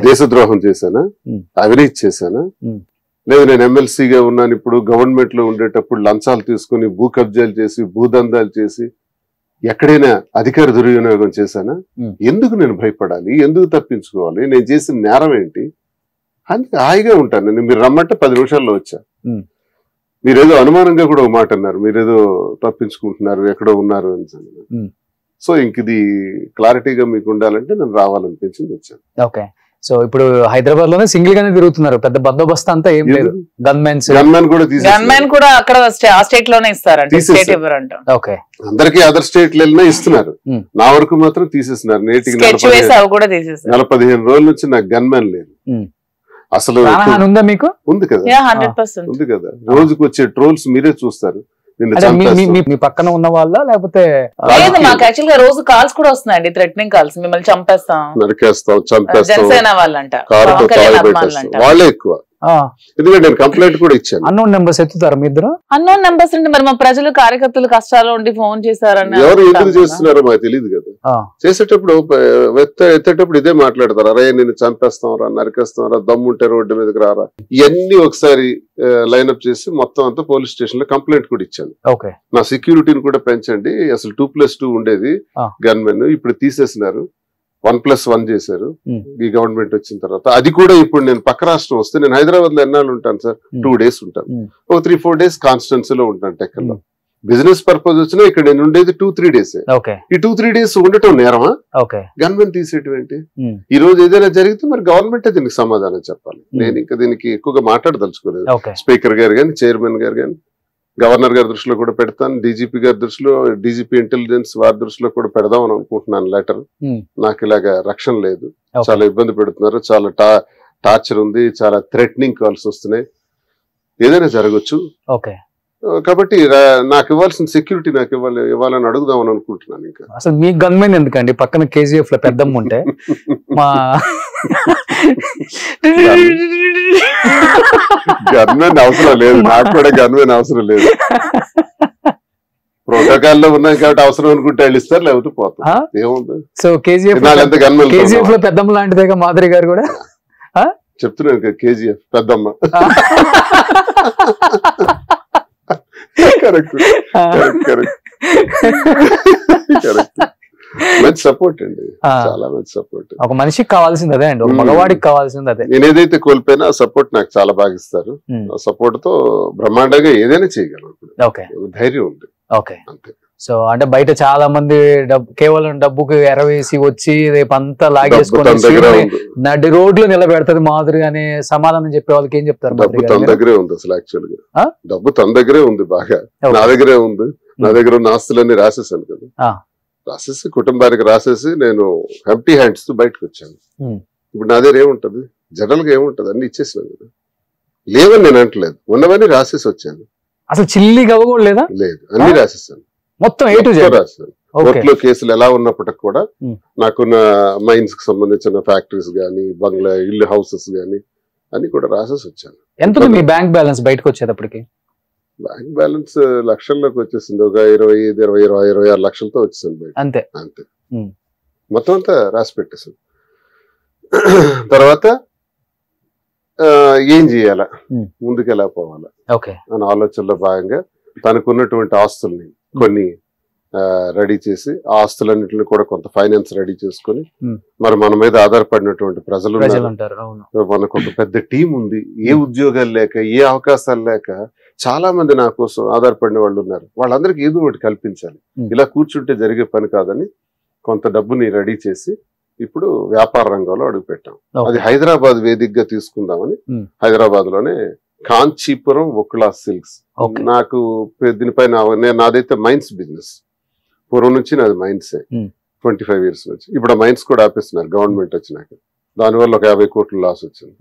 దేశద్రోహం చేశానా? అవినీతి చేశానా? లేదు నేను ఎమ్మెల్సీగా ఉన్నాను, ఇప్పుడు గవర్నమెంట్ లో ఉండేటప్పుడు లంచాలు తీసుకుని భూ కబ్జాలు చేసి, భూదందాలు చేసి ఎక్కడైనా అధికార దుర్వినియోగం చేశానా? ఎందుకు నేను భయపడాలి? ఎందుకు తప్పించుకోవాలి? నేను చేసిన నేరం ఏంటి? అందుకే హాయిగా ఉంటాను నేను. మీరు రమ్మంటే 10 నిమిషాల్లో వచ్చా. మీరేదో అనుమానంగా కూడా ఒక మాట అన్నారు, మీరేదో తప్పించుకుంటున్నారు, ఎక్కడో ఉన్నారు అని. సో ఇంక ఇది క్లారిటీగా మీకు ఉండాలంటే నేను రావాలనిపించింది, వచ్చాను. ఓకే, సో ఇప్పుడు హైదరాబాద్ లోనే సింగిల్ గానే తిరుగుతున్నారు, పెద్ద బందోబస్తు అంతా ఏం లేదు. గన్మెన్ కూడా అక్కడ స్టేట్ లోనే ఇస్తారంట, స్టేట్ ఇవ్వరంట. ఓకే, అందరికి అదర్ స్టేట్ వెళ్ళినా ఇస్తున్నారు, నా వరకు మాత్రం తీసేస్తున్నారు. నేటికి 15 రోజుల నుంచి నాకు గన్మెన్ లేదు. అసలు ఉందా మీకు? ఉంది కదా, 100% ఉంది కదా. రోజుకు వచ్చే ట్రోల్స్ మీరే చూస్తారు. మీ పక్కన ఉన్న వాళ్ళ లేకపోతే లేదు, మాకు యాక్చువల్ గా రోజు కాల్స్ కూడా వస్తున్నాయండి, థ్రెటనింగ్ కాల్స్. మిమ్మల్ని చంపేస్తాం, నరికేస్తాం, చంపేస్తాం, జనసేన వాళ్ళంట, వాళ్ళే ఎక్కువ. ఎందుకంటే నేను కంప్లైంట్ కూడా ఇచ్చాను. అన్నోన్ నెంబర్స్ ఎత్తుతారు మీ ఇద్దరు? అన్నోన్ నెంబర్స్ అంటే మరి మా ప్రజలు, కార్యకర్తలు కష్టాలు ఉండి ఫోన్ చేశారని ఎవరు ఎందుకు చేస్తున్నారో మాకు తెలియదు కదా. చేసేటప్పుడు ఎత్తేటప్పుడు ఇదే మాట్లాడతారు, అరే నేను చంపేస్తాంరా, నరికేస్తాంరా, దమ్ముంటే రోడ్డు మీదకి రారా. ఇవన్నీ ఒకసారి లైన్అప్ చేసి మొత్తం అంతా పోలీస్ స్టేషన్ లో కంప్లైంట్ కూడా ఇచ్చాను. నా సెక్యూరిటీని కూడా పెంచండి, అసలు 2+2 ఉండేది గన్మెన్, ఇప్పుడు తీసేసినారు, 1+1 చేశారు ఈ గవర్నమెంట్ వచ్చిన తర్వాత. అది కూడా ఇప్పుడు నేను పక్క రాష్ట్రం వస్తే, నేను హైదరాబాద్ లో ఎన్నాళ్ళు ఉంటాను సార్? 2 days ఉంటాను, ఒక 3-4 days కాన్స్టిట్యున్సీలో ఉంటాను టెక్కల్లో. బిజినెస్ పర్పస్ వచ్చినా ఇక్కడ నేను ఉండేది 2-3 days. ఈ 2-3 days ఉండటం నేరమా? గన్మెన్ తీసేయటం ఏంటి? ఈ రోజు ఏదైనా జరిగితే మరి గవర్నమెంటే దీనికి సమాధానం చెప్పాలి. నేను ఇంకా దీనికి ఎక్కువగా మాట్లాడదలుచుకోలేదు. స్పీకర్ గారు కానీ, చైర్మన్ గారు కానీ, గవర్నర్ గారి దృష్టిలో కూడా పెడతాను, డీజీపీ గారి దృష్టిలో, డీజీపీ ఇంటెలిజెన్స్ వారి దృష్టిలో కూడా పెడదామని అనుకుంటున్నాను లెటర్. నాకు ఇలాగా రక్షణ లేదు, చాలా ఇబ్బంది పెడుతున్నారు, చాలా టార్చర్ ఉంది, చాలా థ్రెటనింగ్ కాల్స్ వస్తున్నాయి, ఏదైనా జరగచ్చు. కాబట్టి నాకు ఇవ్వాల్సిన సెక్యూరిటీ నాకు ఇవ్వాలని అడుగుదామని అనుకుంటున్నాను. ఇంకా అసలు మీ గన్మెన్ ఎందుకండి? పక్కన కేజీఎఫ్ లో పెద్దమ్మ ఉంటే మా గన్మెన్ అవసరం లేదు, నాకు కూడా గన్మెన్ అవసరం లేదు. ప్రోటోకాల్ లో ఉన్నాయి కాబట్టి అవసరం అనుకుంటే వాళ్ళు ఇస్తారు, లేకపోతే పోతాం, ఏముంది. సో కేజీఎఫ్ లో పెద్దమ్మ లాంటిదేగా మాధురి గారు కూడా చెప్తున్నాను కదా, కేజీఎఫ్ పెద్దమ్మ. Correct correct correct. మంచి సపోర్ట్ అండి, చాలా మంచి సపోర్ట్. ఒక మనిషికి కావాల్సింది అదే అండి, ఒక మగవాడికి కావాల్సింది అదే. నేను ఏదైతే కోల్పోయినా ఆ సపోర్ట్ నాకు చాలా బాగా ఇస్తారు. ఆ సపోర్ట్ తో బ్రహ్మాండంగా ఏదైనా చేయగలను, ధైర్యం ఉంది. అంతే. సో అంటే బయట చాలా మంది కేవలం డబ్బుకి ఎరవేసి వచ్చి రేపు అంతా లాగేసుకొని నడి రోడ్లు నిలబెడతది మాధురి అనే సమాధానం చెప్పే వాళ్ళకి ఏం చెప్తారు? డబ్బు తన దగ్గరే ఉంది, అసలు యాక్చువల్ గా డబ్బు తన దగ్గరే ఉంది, బాగా నా దగ్గరే ఉంది. నా దగ్గర ఉన్న ఆస్తులన్నీ రాసేసాను కదా, రాసేసి కుటుంబానికి రాసేసి నేను ఎంప్టీ హ్యాండ్స్ తో బయటకు వచ్చాను. ఇప్పుడు నా దగ్గర ఏముంటది? జనరల్ గా ఏముంటది? అన్ని ఇచ్చేసినాను కదా. లేవని నేను అంటలేదు, ఉన్నవన్నీ రాసేసి వచ్చాను. అసలు చిల్లి గవ్వ కూడా లేదా? లేదు, అన్ని రాసేసాను, మొత్తం A to Z రాశాను. కోర్టులో కేసులు ఎలా ఉన్నప్పటికి కూడా నాకున్న మైన్స్ కి సంబంధించిన ఫ్యాక్టరీస్ గానీ, బంగ్లా, ఇల్లు, హౌసెస్ గానీ అన్ని కూడా రాసేసి వచ్చాను. ఎంత మీ బ్యాంక్ బ్యాలెన్స్ బయటకు వచ్చేటప్పటికి? బ్యాంక్ బ్యాలెన్స్ లక్షల్లోకి వచ్చేసింది, ఒక 25-26 లక్షలతో వచ్చేసింది బయట. అంతే అంతే, మొత్తం అంతా రాసి పెట్టేసాను. తర్వాత ఏం చేయాలా, ముందుకు ఎలా పోవాలా అని ఆలోచనలో భాగంగా తనకున్నటువంటి ఆస్తుల్ని కొన్ని రెడీ చేసి, ఆ ఆస్తులన్నింటినీ కూడా కొంత ఫైనాన్స్ రెడీ చేసుకుని, మరి మన మీద ఆధారపడినటువంటి ప్రజలు మనకు ఒక పెద్ద టీం ఉంది, ఏ ఉద్యోగాలు లేక, ఏ అవకాశాలు లేక చాలా మంది నా కోసం ఆధారపడిన వాళ్ళు ఉన్నారు, వాళ్ళందరికీ ఏదో ఒకటి కల్పించాలి, ఇలా కూర్చుంటే జరిగే పని కాదని కొంత డబ్బుని రెడీ చేసి ఇప్పుడు వ్యాపార రంగంలో అడుగు పెట్టాం. అది హైదరాబాద్ వేదికగా తీసుకుందామని హైదరాబాద్ లోనే కాంచీపురం వకులా సిల్క్స్. నాకు దీనిపైన నాదైతే మైన్స్ బిజినెస్, పూర్వం నుంచి నాది మైన్సే, 25 years నుంచి. ఇప్పుడు మైన్స్ కూడా ఆపేస్తున్నారు గవర్నమెంట్ వచ్చినాక. దానివల్ల ఒక 50 కోట్ల లాస్ వచ్చింది,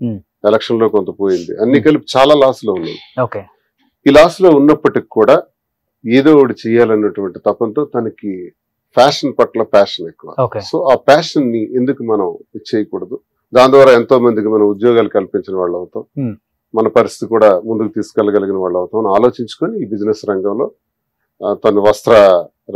ఎలక్షన్ లో కొంత పోయింది, అన్ని కలిపి చాలా లాస్ లో ఉన్నాయి. ఈ లాస్ లో ఉన్నప్పటికి కూడా ఏదో ఒకటి చేయాలన్నటువంటి తపంతో తనకి ఫ్యాషన్ పట్ల ప్యాషన్ ఎక్కువ. సో ఆ ప్యాషన్ ని ఎందుకు మనం చేయకూడదు, దాని ద్వారా ఎంతో మందికి మనం ఉద్యోగాలు కల్పించిన వాళ్ళు అవుతాం, మన పరిస్థితి కూడా ముందుకు తీసుకెళ్లగలిగిన వాళ్ళు అవుతాం అని ఆలోచించుకొని ఈ బిజినెస్ రంగంలో తను వస్త్ర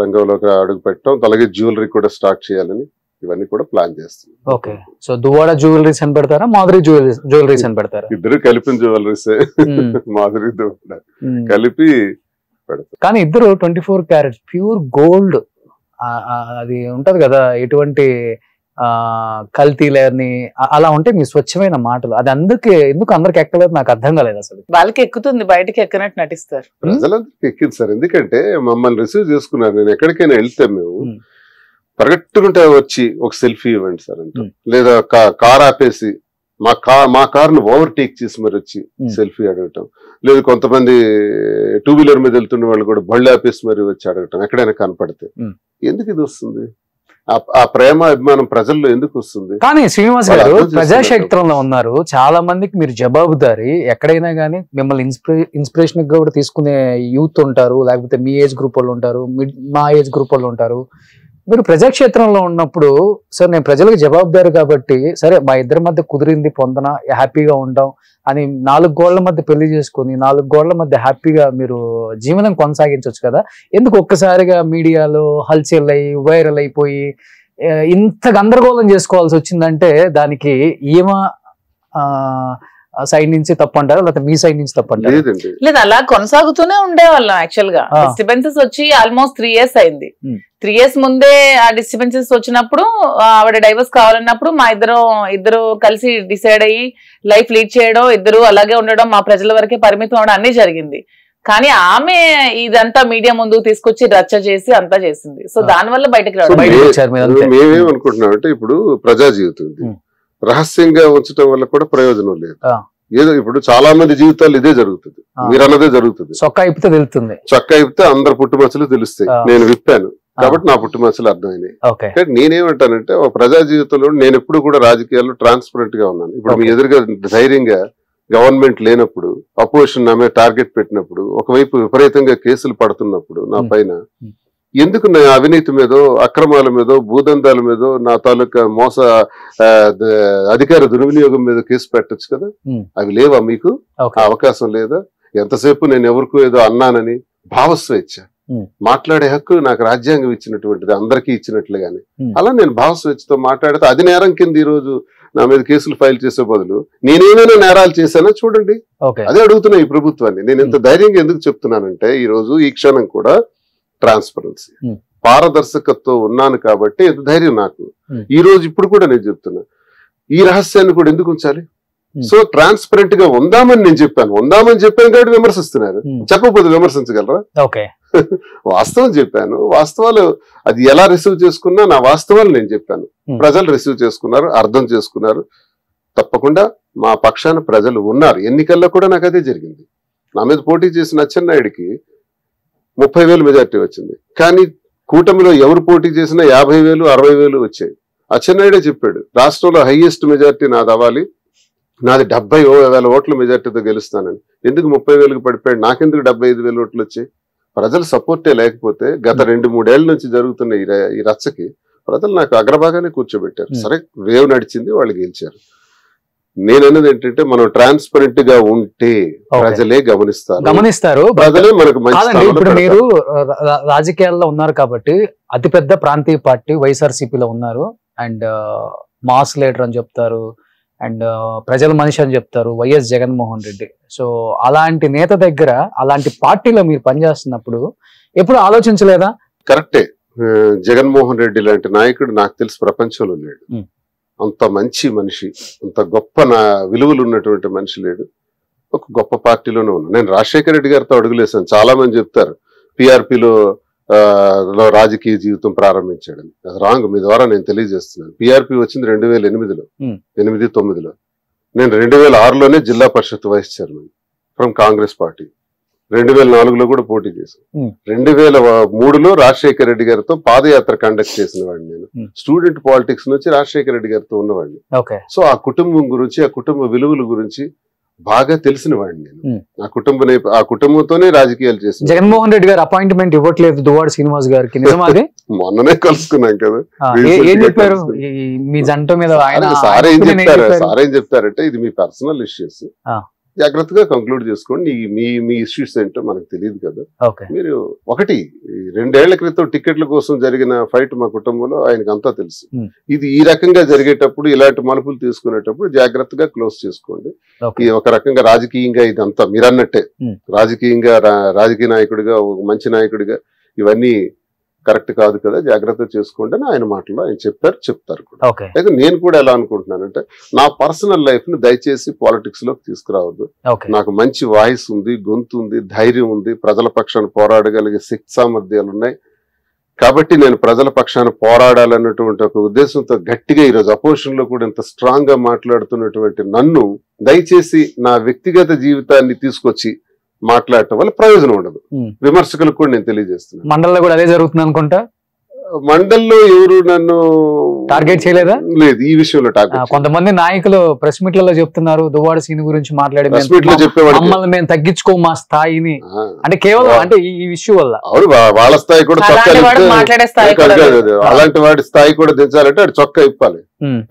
రంగంలోకి అడుగు పెట్టడం, అలాగే జ్యువెలరీ కూడా స్టార్ట్ చేయాలని ఇవన్నీ కూడా ప్లాన్ చేస్తుంది. ఓకే, సో దువాడా జ్యువెలరీస్ అని పెడతారా, మాధురి జ్యువెలరీస్ అని పెడతారా? ఇద్దరు కలిపిన జ్యువెలరీస్, మాధురి కలిపి పెడతారు. కానీ ఇద్దరు 24 క్యారెట్స్ ప్యూర్ గోల్డ్, అది ఉంటది కదా, ఎటువంటి కల్తీ లేని అలా ఉంటే మీ స్వచ్ఛమైన మాటలు, అది ఎందుకు అందరికి ఎక్కలేదు నాకు అర్థం కాలేదు. అసలు వాళ్ళకి ఎక్కుతుంది, బయటకి ఎక్కనట్టు నటిస్తారు. ప్రజలందరికి ఎక్కింది సార్, ఎందుకంటే మమ్మల్ని రిసీవ్ చేసుకున్నారు. నేను ఎక్కడికైనా వెళ్తే మేము పరిగెట్టుకుంటే వచ్చి ఒక సెల్ఫీ ఇవ్వండి సార్ అంటే, లేదా కార్ ఆపేసి మా కార్ ను ఓవర్టేక్ చేసి మరి వచ్చి సెల్ఫీ అడగటం, లేదు కొంతమంది 2-wheeler మీద వెళ్తున్న వాళ్ళు కూడా బళ్ళు ఆపేసి మరి వచ్చి అడగటం ఎక్కడైనా కనపడితే. ఎందుకు ఇది వస్తుంది? ఆ ప్రేమ అభిమానం ప్రజల్లో ఎందుకు వస్తుంది? కానీ శ్రీనివాస్ గారు ప్రజాక్షేత్రంలో ఉన్నారు, చాలా మందికి మీరు జవాబుదారి. ఎక్కడైనా కానీ మిమ్మల్ని ఇన్స్పిరేషన్ గా కూడా తీసుకునే యూత్ ఉంటారు, లేకపోతే మీ ఏజ్ గ్రూప్ వాళ్ళు ఉంటారు, మా ఏజ్ గ్రూప్ వాళ్ళు ఉంటారు. మీరు ప్రజాక్షేత్రంలో ఉన్నప్పుడు సార్ నేను ప్రజలకు జవాబుదారు కాబట్టి, సరే మా ఇద్దరి మధ్య కుదిరింది పొందన, హ్యాపీగా ఉంటాం అని 4 గోళ్ల మధ్య పెళ్లి చేసుకుని 4 గోళ్ల మధ్య హ్యాపీగా మీరు జీవనం కొనసాగించవచ్చు కదా. ఎందుకు ఒక్కసారిగా మీడియాలో హల్చల్ అయ్యి వైరల్ అయిపోయి ఇంత గందరగోళం చేసుకోవాల్సి వచ్చిందంటే దానికి ఈమె సైడ్ నుంచి తప్పంటారా, లేకపోతే మీ సైడ్ నుంచి తప్పంటారా? లేదు, అలా కొనసాగుతూనే ఉండేవాళ్ళం. యాక్చువల్ గా డిస్టర్బెన్సెస్ వచ్చి ఆల్మోస్ట్ 3 years అయింది. 3 years ముందే ఆ డిస్టర్బెన్సెస్ వచ్చినప్పుడు, ఆవిడ డైవర్స్ కావాలన్నప్పుడు మా ఇద్దరు కలిసి డిసైడ్ అయ్యి లైఫ్ లీడ్ చేయడం, ఇద్దరు అలాగే ఉండడం, మా ప్రజల వరకే పరిమితం అవడం అన్ని జరిగింది. కానీ ఆమె ఇదంతా మీడియా ముందుకు తీసుకొచ్చి రచ్చ చేసి అంతా చేసింది. సో దానివల్ల బయటకు రావడం. మేమేమనుకుంటున్నాం అంటే, ఇప్పుడు ప్రజా జీవితం రహస్యంగా ఉంచడం వల్ల కూడా ప్రయోజనం లేదు. ఏదో ఇప్పుడు చాలా మంది జీవితాలు ఇదే జరుగుతుంది, మీరు అన్నదే జరుగుతుంది. చొక్కా ఇప్పితే అందరు పుట్టుమచ్చలు తెలుస్తాయి. నేను విప్పాను కాబట్టి నా పుట్టుమచ్చలు అర్థమైనాయి. నేనేమంటానంటే, ఒక ప్రజా జీవితంలో నేను ఎప్పుడు కూడా రాజకీయాల్లో ట్రాన్స్పరెంట్ గా ఉన్నాను. ఇప్పుడు మీ ఎదురుగా ధైర్యంగా గవర్నమెంట్ లేనప్పుడు, అపోజిషన్ నా మీద టార్గెట్ పెట్టినప్పుడు, ఒకవైపు విపరీతంగా కేసులు పడుతున్నప్పుడు నా పైన, ఎందుకు నా అవినీతి మీదో, అక్రమాల మీదో, భూదందాల మీదో, నా తాలూకా అధికార దుర్వినియోగం మీద కేసు పెట్టచ్చు కదా? అవి లేవా మీకు? అవకాశం లేదా? ఎంతసేపు నేను ఎవరికో ఏదో అన్నానని భావస్వేచ్ఛ, మాట్లాడే హక్కు నాకు రాజ్యాంగం ఇచ్చినటువంటిది, అందరికీ ఇచ్చినట్లుగానే. అలా నేను భావస్వేచ్ఛతో మాట్లాడితే అది నేరం కింద ఈ రోజు నా మీద కేసులు ఫైల్ చేసే బదులు నేనేమైనా నేరాలు చేశానో చూడండి. అదే అడుగుతున్నా ఈ ప్రభుత్వాన్ని. నేను ఇంత ధైర్యంగా ఎందుకు చెప్తున్నానంటే, ఈ రోజు ఈ క్షణం కూడా ట్రాన్స్పరెన్సీ, పారదర్శకత్వం ఉన్నాను కాబట్టి ఎంత ధైర్యం నాకు. ఈ రోజు ఇప్పుడు కూడా నేను చెప్తున్నా, ఈ రహస్యాన్ని కూడా ఎందుకు ఉంచాలి? సో ట్రాన్స్పరెంట్ గా ఉందామని నేను ఉందామని చెప్పాను కాబట్టి విమర్శిస్తున్నారు. చెప్పకపోతే విమర్శించగలరా? వాస్తవం చెప్పాను, వాస్తవాలు అది ఎలా రిసీవ్ చేసుకున్నా నా వాస్తవాలు నేను చెప్పాను. ప్రజలు రిసీవ్ చేసుకున్నారు, అర్థం చేసుకున్నారు. తప్పకుండా మా పక్షాన ప్రజలు ఉన్నారు. ఎన్నికల్లో కూడా నాకు అదే జరిగింది. నా మీద పోటీ చేసిన అచ్చెన్నాయుడికి 30,000 మెజార్టీ వచ్చింది. కానీ కూటమిలో ఎవరు పోటీ చేసినా 50,000, 60,000 వచ్చాయి. అచ్చెన్నాయుడే చెప్పాడు, రాష్ట్రంలో హైయెస్ట్ మెజార్టీ నాది అవ్వాలి, నాది 70,000 ఓట్ల మెజార్టీతో గెలుస్తానని. ఎందుకు 30,000కి పడిపోయాడు? నాకెందుకు 75,000 ఓట్లు వచ్చాయి? ప్రజల సపోర్టే లేకపోతే గత 2-3 ఏళ్ల నుంచి జరుగుతున్న ఈ రచ్చకి ప్రజలు నాకు అగ్రభాగానే కూర్చోబెట్టారు. సరే, వేవ్ నడిచింది, వాళ్ళు గెలిచారు. నేనన్నది ఏంటంటే, మనం ట్రాన్స్పరెంట్ గా ఉంటే ప్రజలే గమనిస్తారు, ప్రజలే మనకు మంచి. ఇప్పుడు మీరు రాజకీయాల్లో ఉన్నారు కాబట్టి అతిపెద్ద ప్రాంతీయ పార్టీ వైఎస్ఆర్సీపీలో ఉన్నారు, అండ్ మాస్ లీడర్ అని చెప్తారు, అండ్ ప్రజల మనిషి అని చెప్తారు వైఎస్ జగన్మోహన్ రెడ్డి. సో అలాంటి నేత దగ్గర, అలాంటి పార్టీలో మీరు పనిచేస్తున్నప్పుడు ఎప్పుడు ఆలోచించలేదా? కరెక్టే, జగన్మోహన్ రెడ్డి లాంటి నాయకుడు నాకు తెలిసి ప్రపంచంలో లేడు. అంత మంచి మనిషి, అంత గొప్ప విలువలు ఉన్నటువంటి మనిషి లేడు. ఒక గొప్ప పార్టీలోనే ఉన్నాను. నేను రాజశేఖర రెడ్డి గారితో అడుగులేసాను. చాలా మంది చెప్తారు పిఆర్పిలో రాజకీయ జీవితం ప్రారంభించాడని. అది రాంగ్. మీ ద్వారా నేను తెలియజేస్తున్నాను. పిఆర్పి వచ్చింది 2008లో, 8-9లో. నేను 2006లోనే zilla parishad vice chairman from Congress party. 2004లో కూడా పోటీ చేశాను. 2003లో రాజశేఖర రెడ్డి గారితో పాదయాత్ర కండక్ట్ చేసిన వాడిని. నేను స్టూడెంట్ పాలిటిక్స్ నుంచి రాజశేఖర రెడ్డి గారితో ఉన్నవాడిని. సో ఆ కుటుంబం గురించి, ఆ కుటుంబ విలువల గురించి బాగా తెలిసిన వాడిని నేను. ఆ కుటుంబంతోనే రాజకీయాలు చేసిన. జగన్మోహన్ రెడ్డి గారు అపాయింట్మెంట్ ఇవ్వట్లేదు దువ్వాడ శ్రీనివాస్ గారికి, నిజమాది? మొన్ననే కలుసుకున్నాం కదా. ఏం చెప్పారు మీ జంట మీద? సార్ ఏం చెప్తారంటే, ఇది మీ పర్సనల్ ఇష్యూస్, జాగ్రత్తగా కంక్లూడ్ చేసుకోండి. మీ ఇష్యూస్ ఏంటో మనకు తెలియదు కదా. మీరు ఒకటి 2 ఏళ్ల క్రితం టికెట్ల కోసం జరిగిన ఫైట్ మా కుటుంబంలో ఆయనకు అంతా తెలుసు. ఇది ఈ రకంగా జరిగేటప్పుడు, ఇలాంటి మలుపులు తీసుకునేటప్పుడు జాగ్రత్తగా క్లోజ్ చేసుకోండి. ఈ ఒక రకంగా రాజకీయంగా ఇదంతా మీరన్నట్టే, రాజకీయంగా రాజకీయ నాయకుడిగా, ఒక మంచి నాయకుడిగా ఇవన్నీ కరెక్ట్ కాదు కదా, జాగ్రత్త చేసుకోండి అని ఆయన మాటలో ఆయన చెప్తారు కూడా. అయితే నేను కూడా ఎలా అనుకుంటున్నానంటే, నా పర్సనల్ లైఫ్ ని దయచేసి పాలిటిక్స్ లోకి తీసుకురావద్దు. నాకు మంచి వాయిస్ ఉంది, గొంతు ఉంది, ధైర్యం ఉంది, ప్రజల పక్షాన్ని పోరాడగలిగే శక్తి సామర్థ్యాలు ఉన్నాయి. కాబట్టి నేను ప్రజల పక్షాన్ని పోరాడాలన్నటువంటి ఒక ఉద్దేశంతో గట్టిగా ఈరోజు అపోజిషన్ లో కూడా ఇంత స్ట్రాంగ్ గా మాట్లాడుతున్నటువంటి నన్ను దయచేసి నా వ్యక్తిగత జీవితాన్ని తీసుకొచ్చి మాట్లాడటం వల్ల ప్రయోజనం ఉండదు. విమర్శకులకు కూడా నేను తెలియజేస్తున్నాను. మండలంలో కూడా అదే జరుగుతుంది అనుకుంటా. మండల్లో ఎవరు నన్ను టార్గెట్ చేయలేదా? లేదు, ఈ విషయంలో టార్గెట్. కొంతమంది నాయకులు ప్రెస్ మీట్లలో చెప్తున్నారు, దువ్వాడ సీన్ గురించి మాట్లాడి మమ్మల్ని మేము తగ్గించుకో మా స్థాయిని, అంటే కేవలం అంటే ఈ ఇష్యూ వల్ల. అవును, వాళ్ళ స్థాయి కూడా అలాంటి వాడి స్థాయి కూడా దించాలంటే అది చొక్కా ఇప్పాలి.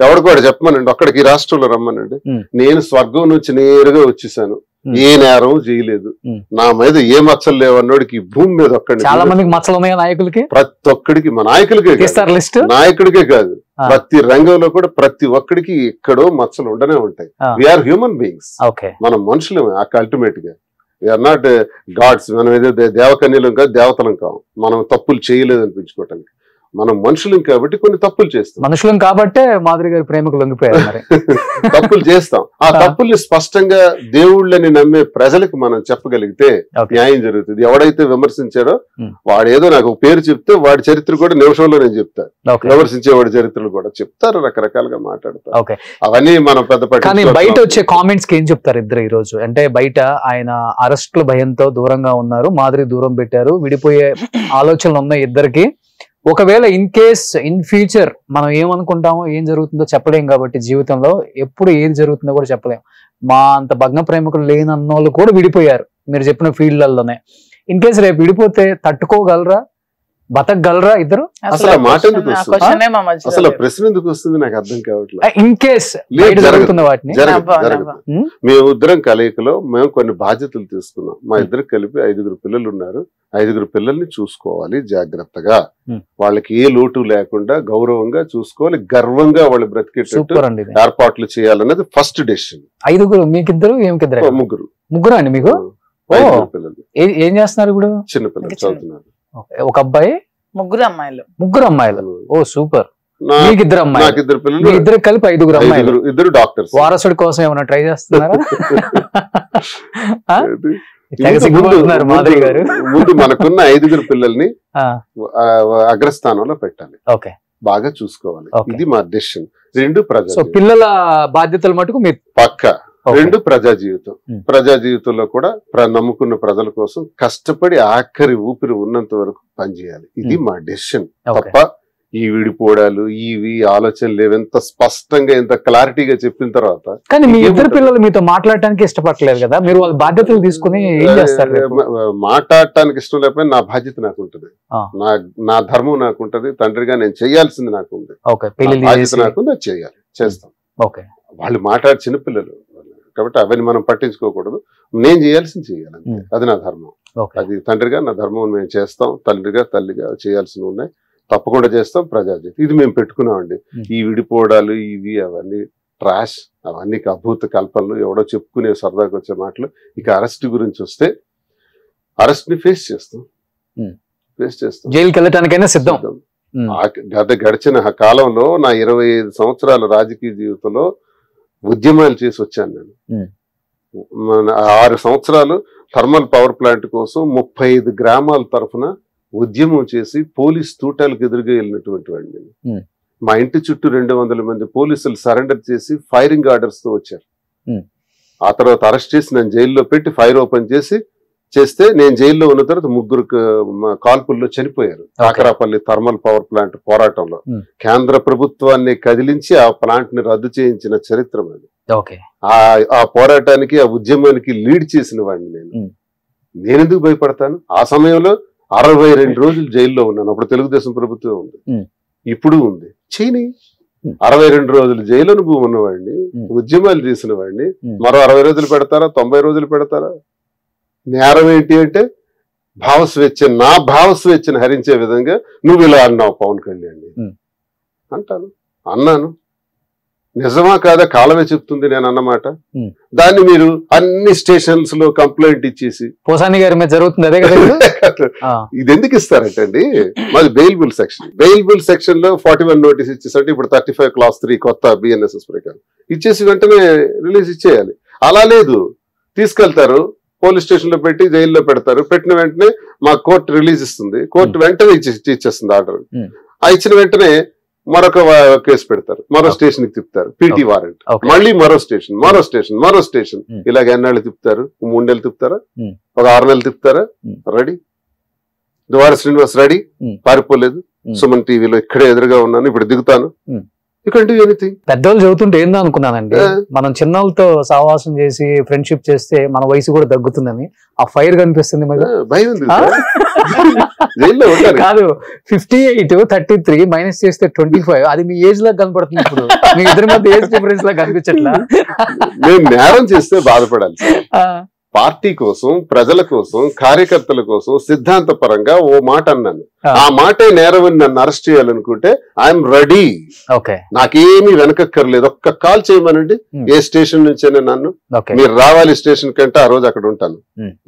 ఎవరు కూడా చెప్పమనండి, అక్కడికి రాష్ట్రంలో రమ్మనండి. నేను స్వర్గం నుంచి నేరుగా వచ్చేసాను, ఏ నేరం చేయలేదు, నా మీద ఏ మచ్చలు లేవన్నోడికి భూమి మీద ఒక్కడి. చాలా మందికి మచ్చలు ఉన్నాయి నాయకులకి, ప్రతి ఒక్కడికి, మా నాయకుడికే కాదు ప్రతి రంగంలో కూడా ప్రతి ఒక్కడికి ఎక్కడో మచ్చలు ఉండనే ఉంటాయి. వీఆర్ హ్యూమన్ బీయింగ్స్, మనం మనుషులమే అల్టిమేట్ గా. We are not gods. మనం ఏదో దేవకన్యలం కాదు, దేవతలం కావు. మనం తప్పులు చేయలేదు అనిపించుకోవటానికి. మనం మనుషులం కాబట్టి కొన్ని తప్పులు చేస్తాం. మనుషులం కాబట్టే మాధురి గారి ప్రేమకు లొంగిపోయారు. తప్పులు చేస్తాం. ఆ తప్పుల్ని స్పష్టంగా దేవుళ్ళని నమ్మే ప్రజలకు మనం చెప్పగలిగితే న్యాయం జరుగుతుంది. ఎవడైతే విమర్శించాడో వాడేదో నాకు పేరు చెప్తే వాడి చరిత్ర కూడా నిమిషంలో నేను చెప్తాను. విమర్శించేవాడి చరిత్రలు కూడా చెప్తారు, రకరకాలుగా మాట్లాడతారు. అవన్నీ మనం పెద్ద. కానీ బయట వచ్చే కామెంట్స్ కి ఏం చెప్తారు ఇద్దరు ఈ రోజు? అంటే బయట ఆయన అరెస్టుల భయంతో దూరంగా ఉన్నారు, మాధురి దూరం పెట్టారు, విడిపోయే ఆలోచనలు ఉన్నాయి ఇద్దరికి. ఒకవేళ ఇన్ కేస్ ఇన్ ఫ్యూచర్ మనం ఏమనుకుంటామో, ఏం జరుగుతుందో చెప్పలేం కాబట్టి జీవితంలో ఎప్పుడు ఏది జరుగుతుందో కూడా చెప్పలేం. మా అంత భగ్న ప్రేమికులు లేనన్నోళ్ళు కూడా విడిపోయారు మీరు చెప్పిన ఫీల్డ్లలోనే. ఇన్ కేస్ రేపు విడిపోతే తట్టుకోగలరా, బతకగలరా ఇద్దరు? అసలు మాట ఎందుకు వస్తుంది, అసలు ప్రశ్న ఎందుకు వస్తుంది నాకు అర్థం కావట్లేదు. ఇన్ కేస్ జరుగుతున్న వాటిని మేము ఇద్దరం కలయికలో మేము కొన్ని బాధ్యతలు తీసుకున్నాం. మా ఇద్దరికి కలిపి 5 పిల్లలు ఉన్నారు. 5 పిల్లల్ని చూసుకోవాలి జాగ్రత్తగా, వాళ్ళకి ఏ లోటు లేకుండా గౌరవంగా చూసుకోవాలి, గర్వంగా వాళ్ళు బ్రతికేటట్టు ఏర్పాట్లు చేయాలన్నది ఫస్ట్ డెసిషన్. 5 మీకిద్దరు? ఏమికిద్దరు? ముగ్గురు అండి మీకు? పిల్లలు. ఏం చేస్తున్నారు ఇప్పుడు? చిన్న పిల్లలు చదువుతున్నారు. ఒక అబ్బాయి, 3 అమ్మాయిలు. 3 అమ్మాయిలు. ఓ సూపర్. మీకు 2 అమ్మాయిలు. నాకు 2 పిల్లలు. ఇద్దరు కలిపి 5 అమ్మాయిలు. 2 డాక్టర్స్. వారసుడి కోసం ఏమైనా ట్రై చేస్తున్నారా? ముందు మనకున్న 5 పిల్లల్ని అగ్రస్థానంలో పెట్టాలి, బాగా చూసుకోవాలి. ఇది మా డెసిషన్. 2 ప్రజలు. పిల్లల బాధ్యతలు మటుకు మీరు పక్కా. 2 ప్రజా జీవితం. ప్రజా జీవితంలో కూడా నమ్ముకున్న ప్రజల కోసం కష్టపడి ఆఖరి ఊపిరి ఉన్నంత వరకు పనిచేయాలి. ఇది మా డెసిషన్ తప్ప ఈ విడిపోవడాలు ఇవి ఆలోచనలు ఎంత స్పష్టంగా ఎంత క్లారిటీగా చెప్పిన తర్వాత. కానీ మీ ఇద్దరు పిల్లలు మీతో మాట్లాడటానికి ఇష్టపడలేదు కదా, మీరు వాళ్ళ బాధ్యతలు తీసుకుని ఏం చేస్తారు? మాట్లాడటానికి ఇష్టం లేకపోయినా నా బాధ్యత నాకు ఉంటుంది, నా ధర్మం నాకు ఉంటుంది, తండ్రిగా నేను చేయాల్సింది నాకు ఉంది, బాధ్యత నాకు ఉంది, అది చేయాలి, చేస్తాం. వాళ్ళు మాట్లాడే చిన్నపిల్లలు కాబట్టి అవన్నీ మనం పట్టించుకోకూడదు, నేను చేయాల్సింది చేయాలి, అది నా ధర్మం. అది తండ్రిగా నా ధర్మం మేము చేస్తాం, తండ్రిగా తల్లిగా చేయాల్సినవి ఉన్నాయి, తప్పకుండా చేస్తాం. ప్రజాజీత ఇది మేము పెట్టుకున్నామండి. ఈ విడిపోవడాలు ఇవి అవన్నీ ట్రాష్, అవన్నీ అభూత కల్పనలు, ఎవడో చెప్పుకునే సరదాగా వచ్చే మాటలు. ఇక అరెస్ట్ గురించి వస్తే అరెస్ట్ ని ఫేస్ చేస్తాం, జైలుకి వెళ్ళటానికైనా సిద్ధం. గడిచిన కాలంలో నా 25 సంవత్సరాల రాజకీయ జీవితంలో ఉద్యమాలు చేసి వచ్చాను నేను. 6 సంవత్సరాలు థర్మల్ పవర్ ప్లాంట్ కోసం 35 గ్రామాల తరఫున ఉద్యమం చేసి పోలీస్ తూటాలకు ఎదురుగా వెళ్ళినటువంటి వాడిని నేను. మా ఇంటి చుట్టూ 200 మంది పోలీసులు సరెండర్ చేసి ఫైరింగ్ ఆర్డర్స్ తో వచ్చారు. ఆ తర్వాత అరెస్ట్ చేసి నేను జైల్లో పెట్టి ఫైర్ ఓపెన్ చేస్తే నేను జైల్లో ఉన్న తర్వాత 3 కాల్పుల్లో చనిపోయారు. కాకరాపల్లి థర్మల్ పవర్ ప్లాంట్ పోరాటంలో కేంద్ర ప్రభుత్వాన్ని కదిలించి ఆ ప్లాంట్ ని రద్దు చేయించిన చరిత్ర అది. ఆ పోరాటానికి ఆ ఉద్యమానికి లీడ్ చేసిన వాడిని నేనెందుకు భయపడతాను? ఆ సమయంలో 62 రోజులు జైల్లో ఉన్నాను. అప్పుడు తెలుగుదేశం ప్రభుత్వం ఉంది, ఇప్పుడు ఉంది. చీని 62 రోజులు జైలు అనుభవం ఉన్నవాడిని, ఉద్యమాలు చేసిన వాడిని మరో 60 రోజులు పెడతారా, 90 రోజులు పెడతారా? నేరం ఏంటి అంటే నా భావస్వేచ్ఛను హరించే విధంగా నువ్వు ఇలా అన్నావు పవన్ కళ్యాణ్ అన్నాను. నిజమా కాదా కాలమే చెప్తుంది నేను అన్నమాట. దాన్ని మీరు అన్ని స్టేషన్స్ లో కంప్లైంట్ ఇచ్చేసి పోసాని గారి మీద జరుగుతుంది అదే కదా. ఇది ఎందుకు ఇస్తారంటే అండి, మాది బెయిల్బుల్ సెక్షన్ లో 41 నోటీస్ ఇచ్చేసంటే ఇప్పుడు 35 క్లాస్ 3 కొత్త బిఎన్ఎస్ఎస్ ప్రకారం ఇచ్చేసి వెంటనే రిలీజ్ ఇచ్చేయాలి. అలా లేదు, తీసుకెళ్తారు పోలీస్ స్టేషన్ లో పెట్టి జైల్లో పెడతారు. పెట్టిన వెంటనే మా కోర్టు రిలీజ్ ఇస్తుంది, కోర్టు వెంటనే ఇచ్చేస్తుంది ఆర్డర్. ఆ ఇచ్చిన వెంటనే మరొక కేసు పెడతారు, మరో స్టేషన్ కి తిప్పుతారు, పీటీ వారెంట్, మళ్ళీ మరో స్టేషన్ ఇలాగ ఎన్నాళ్ళు తిప్పుతారు? 3 నెలలు తిప్పుతారా, ఒక 6 నెలలు తిప్పుతారా? రెడీ. దువార శ్రీనివాస్ రెడీ, పారిపోలేదు. సుమన్ టీవీలో ఇక్కడే ఎదురుగా ఉన్నాను, ఇప్పుడు దిగుతాను. పెద్దవాళ్ళు చదువుతుంటే ఏందో అనుకున్నానండి, మనం చిన్నోళ్ళతో సహవాసం చేసి ఫ్రెండ్షిప్ చేస్తే మన వయసు కూడా తగ్గుతుందని. ఆ ఫైర్ కనిపిస్తుంది కాదు. 58 33 మైనస్ చేస్తే 25, అది మీ ఏజ్ లా కనపడుతుంది. ఇప్పుడు మీ ఇద్దరి మధ్య ఏజ్ డిఫరెన్స్ లా కనిపించట్లా? నేను నేరం చేస్తే బాధపడాలి. పార్టీ కోసం, ప్రజల కోసం, కార్యకర్తల కోసం సిద్ధాంత పరంగా ఓ మాట అన్నాను. ఆ మాటే నేరమని నన్ను అరెస్ట్ చేయాలనుకుంటే ఐఎమ్ రెడీ. నాకేమీ వెనకక్కర్లేదు. ఒక్క కాల్ చేయమనండి, ఏ స్టేషన్ నుంచైనా నన్ను మీరు రావాలి స్టేషన్ కంటే ఆ రోజు అక్కడ ఉంటాను.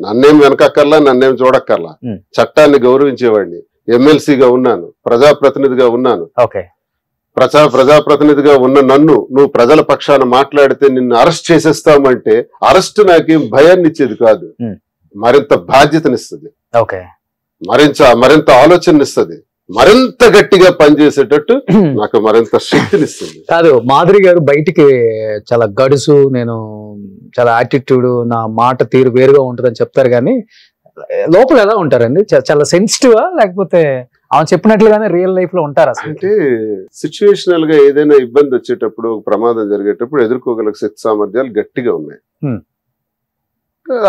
నన్నేం వెనకక్కర్లా, నన్నేం చూడక్కర్లా. చట్టాన్ని గౌరవించేవాడిని, ఎమ్మెల్సీగా ఉన్నాను, ప్రజాప్రతినిధిగా ఉన్నాను. ప్రజాప్రతినిధిగా ఉన్న నన్ను నువ్వు ప్రజల పక్షాన మాట్లాడితే నిన్ను అరెస్ట్ చేసేస్తామంటే అరెస్ట్ నాకేం భయాన్ని ఇచ్చేది కాదు, మరింత బాధ్యతనిస్తుంది, మరింత ఆలోచననిస్తుంది, మరింత గట్టిగా పనిచేసేటట్టు నాకు మరింత శక్తినిస్తుంది. కాదు, మాధురి గారు బయటికి చాలా గడుసు, నేను చాలా యాటిట్యూడ్, నా మాట తీరు వేరుగా ఉంటుందని చెప్తారు, కానీ లోపల ఎలా ఉంటారండి? చాలా సెన్సిటివా, లేకపోతే ఆమె చెప్పినట్లుగానే రియల్ లైఫ్ లో ఉంటారా? అంటే సిచ్యువేషనల్ గా ఏదైనా ఇబ్బంది వచ్చేటప్పుడు, ప్రమాదం జరిగేటప్పుడు ఎదుర్కోగల శక్తి సామర్థ్యాలు గట్టిగా ఉన్నాయి.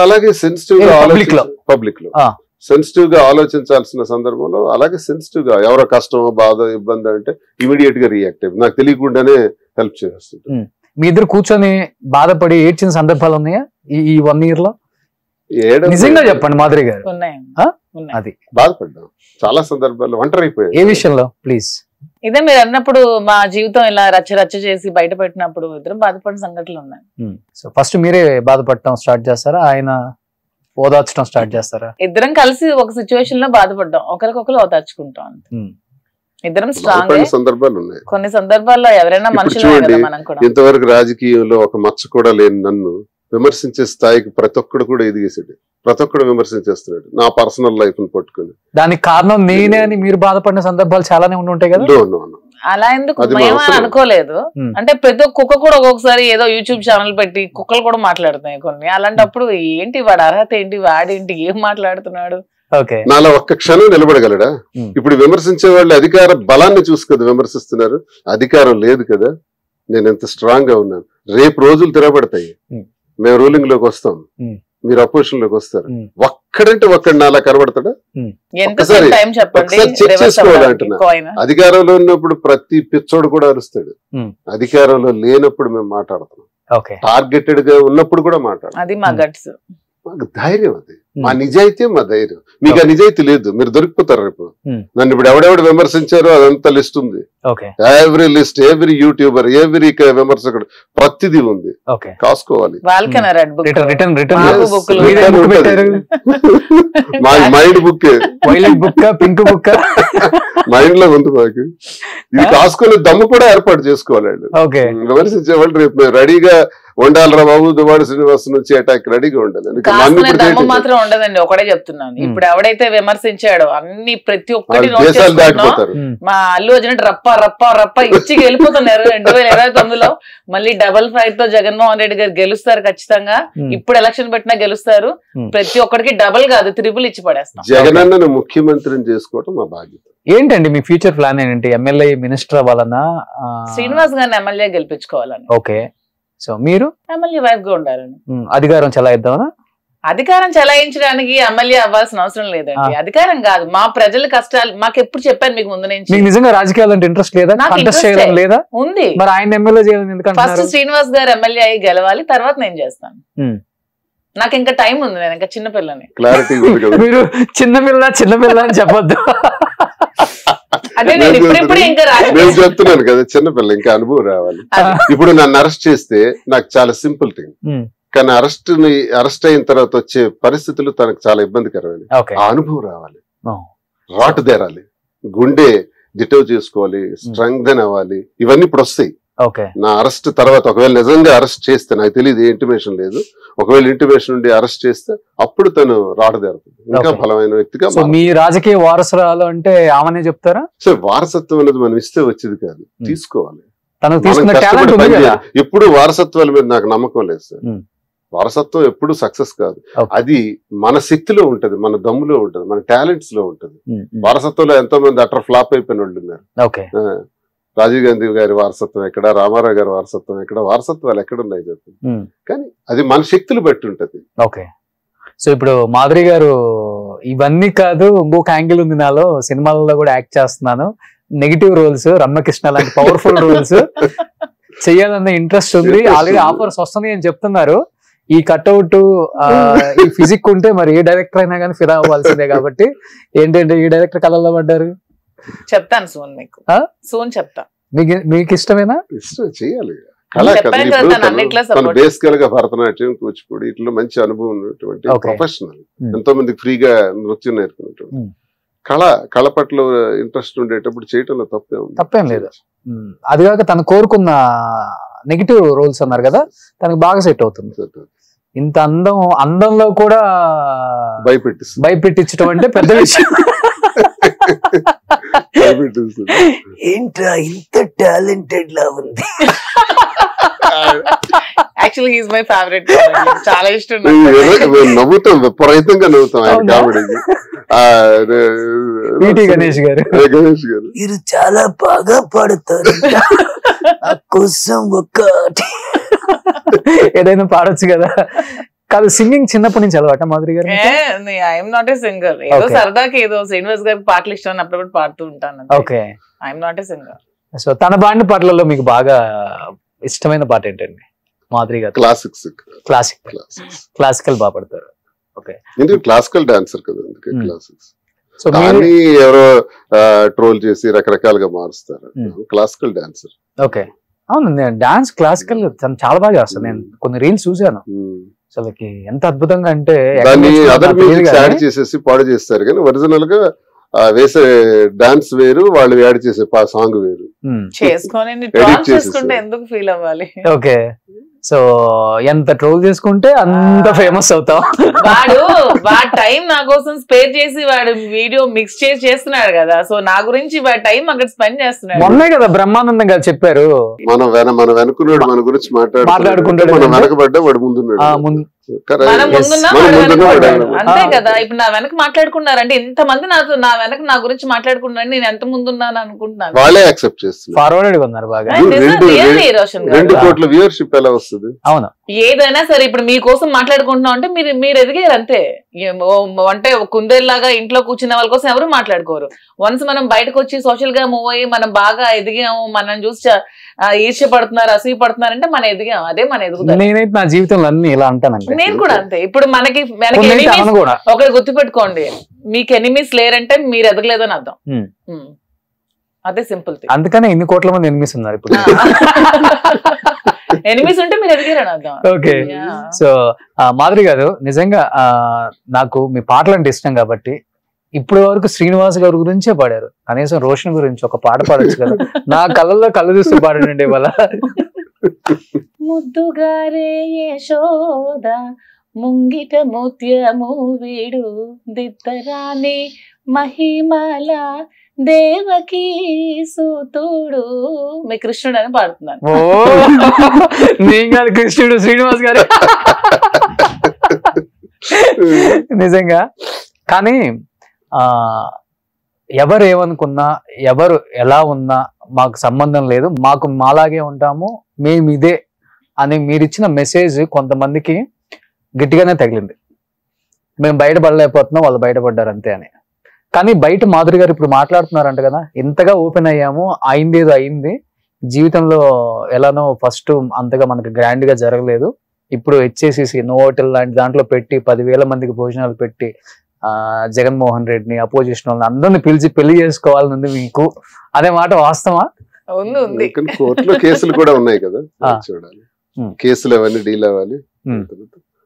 అలాగే సెన్సిటివ్ గా పబ్లిక్ లో సెన్సిటివ్ గా ఆలోచించాల్సిన సందర్భంలో అలాగే సెన్సిటివ్ గా ఎవరో కష్టం, బాధ, ఇబ్బంది అంటే ఇమీడియట్ గా రియాక్ట్ అయ్యి నాకు తెలియకుండానే హెల్ప్ చేస్తుంది. మీ ఇద్దరు కూర్చొని బాధపడి ఏడ్చిన సందర్భాలు ఉన్నాయా ఈ 1 year లో? నిజంగా చెప్పండి మాధురి గారు. అది బాధపడ్డాం చాలా సందర్భాల్లో, ఒంటరి అయిపోయాయి. ఏ విషయంలో ప్లీజ్? ఇదే మీరు అన్నప్పుడు మా జీవితం ఇలా రచ్చ చేసి బయట పెట్టినప్పుడు ఇద్దరం బాధపడిన సంఘటనలు ఉన్నాయి. సో ఫస్ట్ మీరే బాధపడటం స్టార్ట్ చేస్తారా, ఆయన ఓదార్చడం స్టార్ట్ చేస్తారా? ఇద్దరం కలిసి ఒక సిచ్యువేషన్ లో బాధపడ్డాం, ఒకరికొకరు ఓదార్చుకుంటాం. ఇద్దరం స్ట్రాంగ్ సందర్భాలు ఉన్నాయి. కొన్ని సందర్భాల్లో ఎవరైనా మనుషులు మనం కూడా. ఇంతవరకు రాజకీయంలో ఒక మచ్చ కూడా లేని నన్ను విమర్శించే స్థాయికి ప్రతి ఒక్కడు కూడా ఎదిగేసాడు, ప్రతి ఒక్కడు విమర్శించేస్తున్నాడు నా పర్సనల్ లైఫ్ ని పట్టుకుని. దానికి కారణం నేనే అని మీరు బాధపడిన సందర్భాలు చాలానే ఉంటాయి కదా? అలా ఎందుకు మేమని అనుకోలేదు. అంటే ప్రతి కుక్క కూడా ఒక్కొక్కసారి ఏదో యూట్యూబ్ ఛానల్ పెట్టి కుక్కలు కూడా మాట్లాడుతున్నాయి కొన్ని. అలాంటప్పుడు ఏంటి వాడు అర్హత ఏంటి, వాడేంటి, ఏం మాట్లాడుతున్నాడు, నాలో ఒక్క క్షణం నిలబడగలడా? ఇప్పుడు విమర్శించే వాళ్ళు అధికార బలాన్ని చూసి కదా విమర్శిస్తున్నారు, అధికారం లేదు కదా. నేను ఎంత స్ట్రాంగ్ గా ఉన్నాను. రేపు రోజులు తిరగబడతాయి, మేము రూలింగ్ లోకి వస్తాం, మీరు అపోజిషన్ లోకి వస్తారు. ఒక్కడంటే ఒక్కడు నాలా కనబడతాడా? ఒక్కసారి చెక్ చేసుకోవాలంటున్నా. అధికారంలో ఉన్నప్పుడు ప్రతి పిచ్చోడు కూడా అరుస్తాడు, అధికారంలో లేనప్పుడు మేము మాట్లాడతాం. టార్గెటెడ్ గా ఉన్నప్పుడు కూడా మాట్లాడతాం. మాకు ధైర్యం అది, మా నిజాయితీ మా ధైర్యం. మీకు ఆ నిజాయితీ లేదు, మీరు దొరికిపోతారు రేపు. నన్ను ఇప్పుడు ఎవడెవడు విమర్శించారో అదంతా లిస్ట్ ఉంది. Every list, every youtuber, every విమర్శకుడు, ప్రతిదీ ఉంది. కాసుకోవాలి. మా mind book, pink book mind లో ఉంది మాకు. ఇది కాసుకునే దమ్ము కూడా ఏర్పాటు చేసుకోవాలి. విమర్శించే వాళ్ళు రేపు మేము రెడీగా ఉండాలిరా బాబు, దువ్వాడ శ్రీనివాస్ నుంచి అటాక్ రెడీగా ఉండాలి. దమ్ము మాత్రం ఉండదండి, ఒకటే చెప్తున్నాను. ఇప్పుడు ఎవడైతే విమర్శించాడో అన్ని ప్రతి ఒక్కటి మా అల్లు అర్జున్ రప్ప రప్ప రప్ప ఇచ్చి వెళ్ళిపోతున్నారు. 2029లో మళ్ళీ డబుల్ ఫైట్ తో జగన్మోహన్ రెడ్డి గారు గెలుస్తారు ఖచ్చితంగా. ఇప్పుడు ఎలక్షన్ పెట్టినా గెలుస్తారు. ప్రతి ఒక్కడికి డబుల్ కాదు, త్రిపుల్ ఇచ్చి పడేస్తాం. జగనన్నను ముఖ్యమంత్రిని చేసుకోవడం మా బాధ్యత. ఏంటండి మీ ఫ్యూచర్ ప్లాన్ ఏంటి? ఎమ్మెల్యే మినిస్టర్ అవ్వాలన్నా, శ్రీనివాస్ గారిని ఎమ్మెల్యే గెలిపించుకోవాలని. ఓకే, సో మీరు ఎమ్మెల్యే వైఫ్ గా ఉండాలని. అధికారం చలాయిద్దామనా? అధికారం చలాయించడానికి ఎమ్మెల్యే అవ్వాల్సిన అవసరం లేదండి. అధికారం కాదు, మా ప్రజల కష్టాలు మాకు ఎప్పుడు చెప్పాను మీకు ముందు నుంచి. మీకు నిజంగా రాజకీయాలు అంటే ఇంట్రెస్ట్ లేదా? లేదా ఉంది. మరి ఆయన ఎమ్మెల్యే చేయాలని ఎందుకంటే ఫస్ట్ శ్రీనివాస్ గారు ఎమ్మెల్యే అయ్యి గెలవాలి, తర్వాత నేను చేస్తాను. నాకు ఇంకా టైం ఉంది, నేను ఇంకా చిన్నపిల్లని. మీరు చిన్నపిల్ల అని చెప్పొద్దు. అదే నేను ఇప్పుడిప్పుడు ఇంకా నేను చెప్తున్నాను కదా, చిన్నపిల్ల ఇంకా అనుభవం రావాలి. ఇప్పుడు నన్ను అరెస్ట్ చేస్తే నాకు చాలా సింపుల్ థింగ్, కానీ అరెస్ట్ అయిన తర్వాత వచ్చే పరిస్థితులు తనకు చాలా ఇబ్బందికరమైన. ఆ అనుభవం రావాలి, రాటు దేరాలి, గుండె డిటవ్ చేసుకోవాలి, స్ట్రెంగ్థెన్ అవ్వాలి. ఇవన్నీ ఇప్పుడు వస్తాయి. నా అరెస్ట్ తర్వాత ఒకవేళ నిజంగా అరెస్ట్ చేస్తే, నాకు తెలియదు, ఇంటిమేషన్ లేదు, ఒకవేళ ఇంటిమేషన్ ఉండి అరెస్ట్ చేస్తే అప్పుడు తను రాటదేరుతుంది, ఇంకా బలమైన వ్యక్తిగా. మీ రాజకీయ వారసురాలు అంటే ఆమెనే చెప్తారా? సో వారసత్వం అనేది మనం ఇస్తే వచ్చేది కాదు, తీసుకోవాలి. ఎప్పుడు వారసత్వాల మీద నాకు నమ్మకం లేదు సార్. వారసత్వం ఎప్పుడు సక్సెస్ కాదు, అది మన శక్తిలో ఉంటది, మన దమ్ములో ఉంటది, మన టాలెంట్స్ లో ఉంటది. వారసత్వంలో ఎంతో మంది అటర్ ఫ్లాప్ అయిపోయిన వాళ్ళు ఉన్నారు. రాజీవ్ గాంధీ గారి వారసత్వం ఎక్కడ, రామారావు గారి వారసత్వం ఎక్కడ, వారసత్వాలు ఎక్కడున్నాయి చెప్పి. కానీ అది మన శక్తులు బట్టి ఉంటది. ఓకే, సో ఇప్పుడు మాధురి గారు ఇవన్నీ కాదు, ఇంకొక యాంగిల్ ఉంది నాలో, సినిమాలలో కూడా యాక్ట్ చేస్తున్నాను, నెగిటివ్ రోల్స్, రమ్యకృష్ణ లాంటి పవర్ఫుల్ రోల్స్ చెయ్యాలన్న ఇంట్రెస్ట్ ఉంది, ఆల్రెడీ ఆఫర్స్ వస్తున్నాయి అని చెప్తున్నారు. ఈ కట్అవుట్, ఈ ఫిజిక్ ఉంటే మరి ఏ డైరెక్టర్ అయినా కానీ ఫిదా అవ్వాల్సిందే. కాబట్టి ఏంటంటే ఈ డైరెక్టర్ కళల్లో పడ్డారు. చెప్తాను సూన్, మీకు సూన్ చెప్తా. మీకు ఇష్టమేనా? ఇష్టం, చేయాలి. బేసికల్ గా భరతనాట్యం, కూచిపూడి ఇట్లా మంచి అనుభవం ఉన్నటువంటి ప్రొఫెషనల్, ఎంతో మందికి ఫ్రీగా నృత్యం నేర్పుకున్నటువంటి కళ పట్ల ఇంట్రెస్ట్ ఉండేటప్పుడు చేయటంలో తప్పేం లేదు. అది కాక తను కోరుకున్న నెగిటివ్ రోల్స్ అన్నారు కదా, తనకు బాగా సెట్ అవుతుంది. ఇంత అందంలో కూడా భయపెట్టించడం అంటే పెద్ద విషయం. ఏంట్రా ఇంత టాలెంటెడ్ లా ఉంది. Actually he is my favourite, చాలా ఇష్టం. నవ్వుతాం, విపరీతంగా నవ్వుతాం ఆయన కామెడీకి. గణేష్ గారు మీరు చాలా బాగా పాడతారు, నా కోసం ఒకటి ఏదైనా పాడొచ్చు కదా. కాదు, సింగింగ్ చిన్నప్పటి నుంచి అలవాట మాధురి గారు? ఐఎమ్ నాట్ ఏ సింగర్, ఏదో సరదాకి ఏదో శ్రీనివాస్ గారికి పాటలు ఇష్టం అప్పుడప్పుడు పాడుతూ ఉంటాను. Okay, I'm not a singer. So తన పాడిన పాటలలో మీకు బాగా ఇష్టమైన పాట ఏంటండి మాధురి గారు? క్లాసికల్ బాగా పాడతారు. ఓకే, క్లాసికల్ డాన్సర్ కదా, అందుకే క్లాసిక్స్. కానీ ఎవరో ట్రోల్ చేసి రకరకాలుగా మారుస్తారు. Classical dancer. ఓకే, అవును, నేను డాన్స్ క్లాసికల్ చాలా బాగా చేస్తాను. నేను కొన్ని రీల్స్ చూసాను, అసలుకి ఎంత అద్భుతంగా అంటే దాన్ని అదర్ మ్యూజిక్ యాడ్ చేసేసి పాడు చేస్తారు. కానీ ఒరిజినల్ గా వేసే డాన్స్ వేరు, వాళ్ళు యాడ్ చేసే సాంగ్ వేరు. చేసుకుంటే ఎందుకు ఫీల్ అవ్వాలి? ఓకే, సో ఎంత ట్రోల్ చేసుకుంటే అంత ఫేమస్ అవుతాం. వాడు టైం నా కోసం స్పేర్ చేసి వాడు వీడియో మిక్స్ చేసి చేస్తున్నాడు కదా, సో నా గురించి వాడు టైం అక్కడ స్పెండ్ చేస్తున్నాడు. మొన్నే కదా బ్రహ్మానందం గారు చెప్పారు, మనం వెనుకున్నాడు మన గురించి మాట్లాడుకుంటాడు, మనం వెనకబడ్డా వాడు ముందున్నాడు. మన ముందున్నా వాడు వెనక పడ్డాడు. అంతే కదా. ఇప్పుడు నా వెనక మాట్లాడుకున్నారంటే ఇంతమంది నా వెనక నా గురించి మాట్లాడుకున్నాను, నేను ఎంత ముందున్నాను అనుకుంటున్నాను. వాళ్ళే యాక్సెప్ట్ చేస్తున్నారు, ఫార్వర్డ్ ఉన్నారు బాగా. 2 కోట్ల వ్యూవర్షిప్ ఎలా వస్తుంది? అవును, ఏదైనా సరే ఇప్పుడు మీకోసం మాట్లాడుకుంటున్నాం అంటే మీరు ఎదిగారు అంతే. అంటే కుందేల్లాగా ఇంట్లో కూర్చున్న వాళ్ళ కోసం ఎవరు మాట్లాడుకోరు. వన్స్ మనం బయటకు వచ్చి సోషల్ గా మూవ్ అయ్యి మనం బాగా ఎదిగాము, మనం చూసి ఈర్ష్య పడుతున్నారు, అసూయ పడుతున్నారు అంటే మనం ఎదిగాం, అదే మన ఎదుగుదల. నేనైతే నా జీవితంలో అన్ని ఇలా అంటానంటే నేను కూడా అంతే. ఇప్పుడు మనకి ఒకటి గుర్తుపెట్టుకోండి, మీకు ఎనిమీస్ లేరంటే మీరు ఎదగలేదని అర్థం. అదే సింపుల్ థింగ్. అందుకనే ఇన్ని కోట్ల మంది ఎనిమిస్ ఉన్నారు ఇప్పుడు. ఎనిమీస్ ఉంటే మీరు ఎదిగారని అర్థం. ఓకే, సో మాధురి గారు, నిజంగా నాకు మీ పాటలు అంటే ఇష్టం కాబట్టి ఇప్పుడు వరకు శ్రీనివాస్ గారి గురించే పాడారు. కనీసం రోషన్ గురించి ఒక పాట పాడచ్చు కదా. నా కళ్ళల్లో కళ్ళు చూస్తూ పాడండి ఇవాళ. ముద్దుగారే యశోద ముంగిట ముత్యము వీడు దిత్తరాని మహిమల దేవకి సూతుడు, మీ కృష్ణుడు అని పాడుతున్నాను. ఓ నేను కాదు కృష్ణుడు, శ్రీనివాస్ గారు. నిజంగా. కానీ ఎవరు ఏమనుకున్నా, ఎవరు ఎలా ఉన్నా మాకు సంబంధం లేదు, మాకు మాలాగే ఉంటాము, మేము ఇదే అని మీరిచ్చిన మెసేజ్ కొంతమందికి గట్టిగానే తగిలింది. మేము బయటపడలేకపోతున్నాం, వాళ్ళు బయటపడ్డారు అంతే అని. కానీ బయట మాధురి గారు ఇప్పుడు మాట్లాడుతున్నారంట కదా, ఇంతగా ఓపెన్ అయ్యాము, అయిందేదో అయింది, జీవితంలో ఎలానో ఫస్ట్ అంతగా మనకు గ్రాండ్ గా జరగలేదు, ఇప్పుడు HACC నోవోటల్ లాంటి దాంట్లో పెట్టి 10,000 మందికి భోజనాలు పెట్టి జగన్మోహన్ రెడ్డిని, అపోజిషన్ వాళ్ళని అందరిని పిలిచి పెళ్లి చేసుకోవాలని ఉంది మీకు. అదే మాట వాస్తవా? కోర్టులో కేసులు కూడా ఉన్నాయి కదా, చూడాలి. కేసులు అవన్నీ డీల్ అవ్వాలి,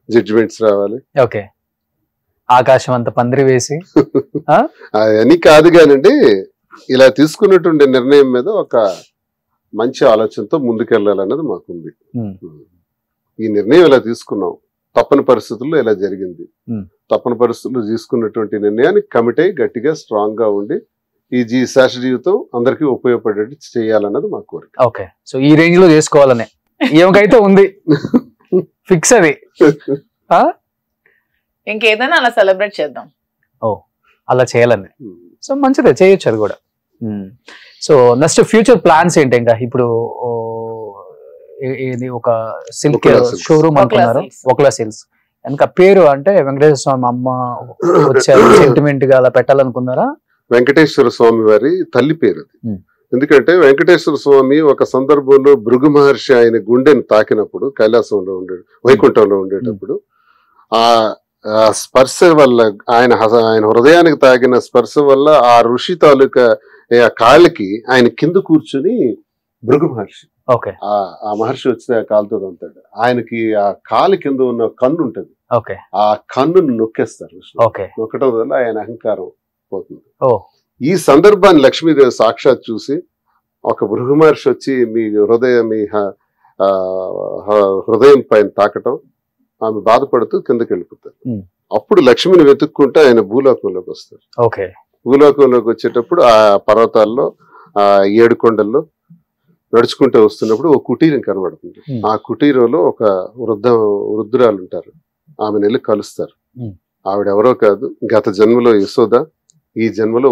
జడ్జిమెంట్స్ రావాలి. ఓకే, ఆకాశం అంత పందిరి వేసి అవన్నీ కాదు కానండి, ఇలా తీసుకున్నటువంటి నిర్ణయం మీద ఒక మంచి ఆలోచనతో ముందుకెళ్లాలన్నది మాకుంది. ఈ నిర్ణయం ఇలా తీసుకున్నాం, తప్పని పరిస్థితుల్లో ఇలా జరిగింది, తప్పని పరిస్థితుల్లో తీసుకున్నటువంటి నిర్ణయానికి కమిట్ అయ్యి గట్టిగా స్ట్రాంగ్ గా ఉండి ఈ శాశ్వత జీవితం అందరికీ ఉపయోగపడేట్టు చేయాలన్నది మా కోరిక. ఓకే, సో ఈ రేంజ్ లో చేసుకోవాలని ఏమకైతే ఉంది, ఫిక్స్ అది. ఇంకేదైనా అలా సెలబ్రేట్ చేద్దాం. ఓ అలా చేయాలని, సో మంచిదే, చేయొచ్చు అది కూడా. సో నెక్స్ట్ ఫ్యూచర్ ప్లాన్స్ ఏంటి? ఇంకా ఇప్పుడు ఇది ఒక సిల్క్ షోరూమ్ అనుకున్నారు, ఒకలా సిల్క్స్. వెనక పేరు అంటే వెంకటేశ్వర స్వామి అమ్మ వచ్చారు, సెంటిమెంట్ గా అలా పెట్టాలనుకున్నారా? వెంకటేశ్వర స్వామి వారి తల్లి పేరు అది. ఎందుకంటే వెంకటేశ్వర స్వామి ఒక సందర్భంలో భృగు మహర్షి ఆయన గుండెని తాకినప్పుడు, కైలాసంలో వైకుంఠంలో ఉండేటప్పుడు, ఆ స్పర్శ వల్ల ఆయన హృదయానికి తాకిన స్పర్శ వల్ల ఆ ఋషి తాలూకా కాళ్ళకి ఆయన కింద కూర్చుని భృగు మహర్షి, ఆ మహర్షి వచ్చిన కాలుతో అంటాడు, ఆయనకి ఆ కాలు కింద ఉన్న కన్ను ఉంటది, ఆ కన్నును నొక్కేస్తారు. నొక్కడం వల్ల ఆయన అహంకారం పోతుంది. ఈ సందర్భాన్ని లక్ష్మీదేవి సాక్షాత్ చూసి ఒక భృగు మహర్షి వచ్చి మీ హృదయం పైన తాకటం, ఆమె బాధపడుతూ కిందకి వెళ్ళిపోతారు. అప్పుడు లక్ష్మిని వెతుక్కుంటే ఆయన భూలోకంలోకి వస్తారు. భూలోకంలోకి వచ్చేటప్పుడు ఆ పర్వతాల్లో, ఆ 7 కొండల్లో నడుచుకుంటూ వస్తున్నప్పుడు ఒక కుటీరం కనబడుతుంది. ఆ కుటీరంలో ఒక వృద్ధురాలు ఉంటారు, ఆమె వెళ్ళి కలుస్తారు. ఆవిడెవరో కాదు, గత జన్మలో యశోద, ఈ జన్మలో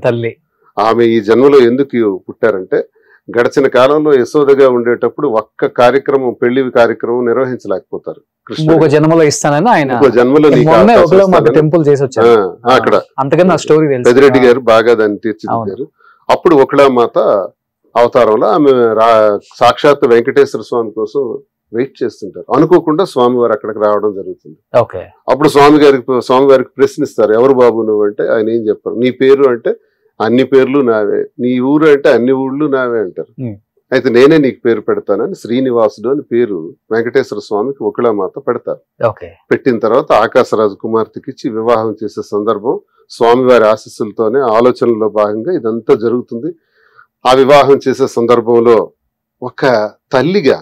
తల్లి. ఆమె ఈ జన్మలో ఎందుకు పుట్టారంటే, గడిచిన కాలంలో యశోదగా ఉండేటప్పుడు ఒక్క కార్యక్రమం, పెళ్లి కార్యక్రమం నిర్వహించలేకపోతారు. ఒక జన్మలో ఇస్తానని ఆయన జన్మలో టెంపుల్ చేసి వచ్చారు అక్కడ. అంతకన్నా స్టోరీ పెద్దిరెడ్డి గారు బాగా దాన్ని తీర్చిదిద్దారు. అప్పుడు ఒకళమాత అవతారంలో ఆమె సాక్షాత్ వెంకటేశ్వర స్వామి కోసం వెయిట్ చేస్తుంటారు. అనుకోకుండా స్వామి వారు అక్కడికి రావడం జరుగుతుంది. అప్పుడు స్వామివారికి ప్రశ్నిస్తారు, ఎవరు బాబు నువ్వు అంటే ఆయన ఏం చెప్పారు, నీ పేరు అంటే అన్ని పేర్లు నావే, నీ ఊరు అంటే అన్ని ఊళ్ళు నావే అంటారు. అయితే నేనే నీకు పేరు పెడతానని శ్రీనివాసుడు అని పేరు వెంకటేశ్వర స్వామికి ఒకళమాత పెడతారు. పెట్టిన తర్వాత ఆకాశరాజు కుమార్తెకి ఇచ్చి వివాహం చేసే సందర్భం స్వామివారి ఆశీస్సులతోనే, ఆలోచనలో భాగంగా ఇదంతా జరుగుతుంది. ఆ వివాహం చేసే సందర్భంలో ఒక తల్లిగా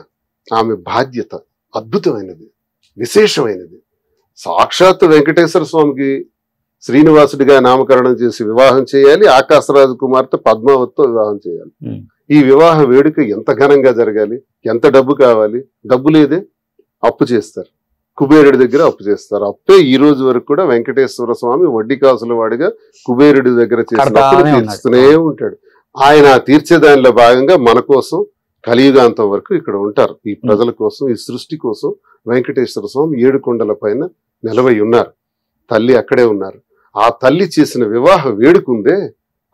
ఆమె బాధ్యత అద్భుతమైనది, విశేషమైనది. సాక్షాత్ వెంకటేశ్వర స్వామికి శ్రీనివాసుడిగా నామకరణం చేసి వివాహం చేయాలి, ఆకాశరాజు కుమార్తె పద్మావతితో వివాహం చేయాలి. ఈ వివాహ వేడుక ఎంత ఘనంగా జరగాలి, ఎంత డబ్బు కావాలి, డబ్బు లేదే. అప్పు చేస్తారు, కుబేరుడి దగ్గర అప్పు చేస్తారు. అప్పే ఈ రోజు వరకు కూడా వెంకటేశ్వర స్వామి వడ్డీ కాసుల వాడిగా కుబేరుడి దగ్గర చేసిన అప్పులు తీర్చుతూనే ఉంటాడు. ఆయన తీర్చే దానిలో భాగంగా మన కోసం కలియుగాంతం వరకు ఇక్కడ ఉంటారు. ఈ ప్రజల కోసం, ఈ సృష్టి కోసం వెంకటేశ్వర స్వామి 7 కొండల పైన నిలవై ఉన్నారు. తల్లి అక్కడే ఉన్నారు. ఆ తల్లి చేసిన వివాహ వేడుకుందే,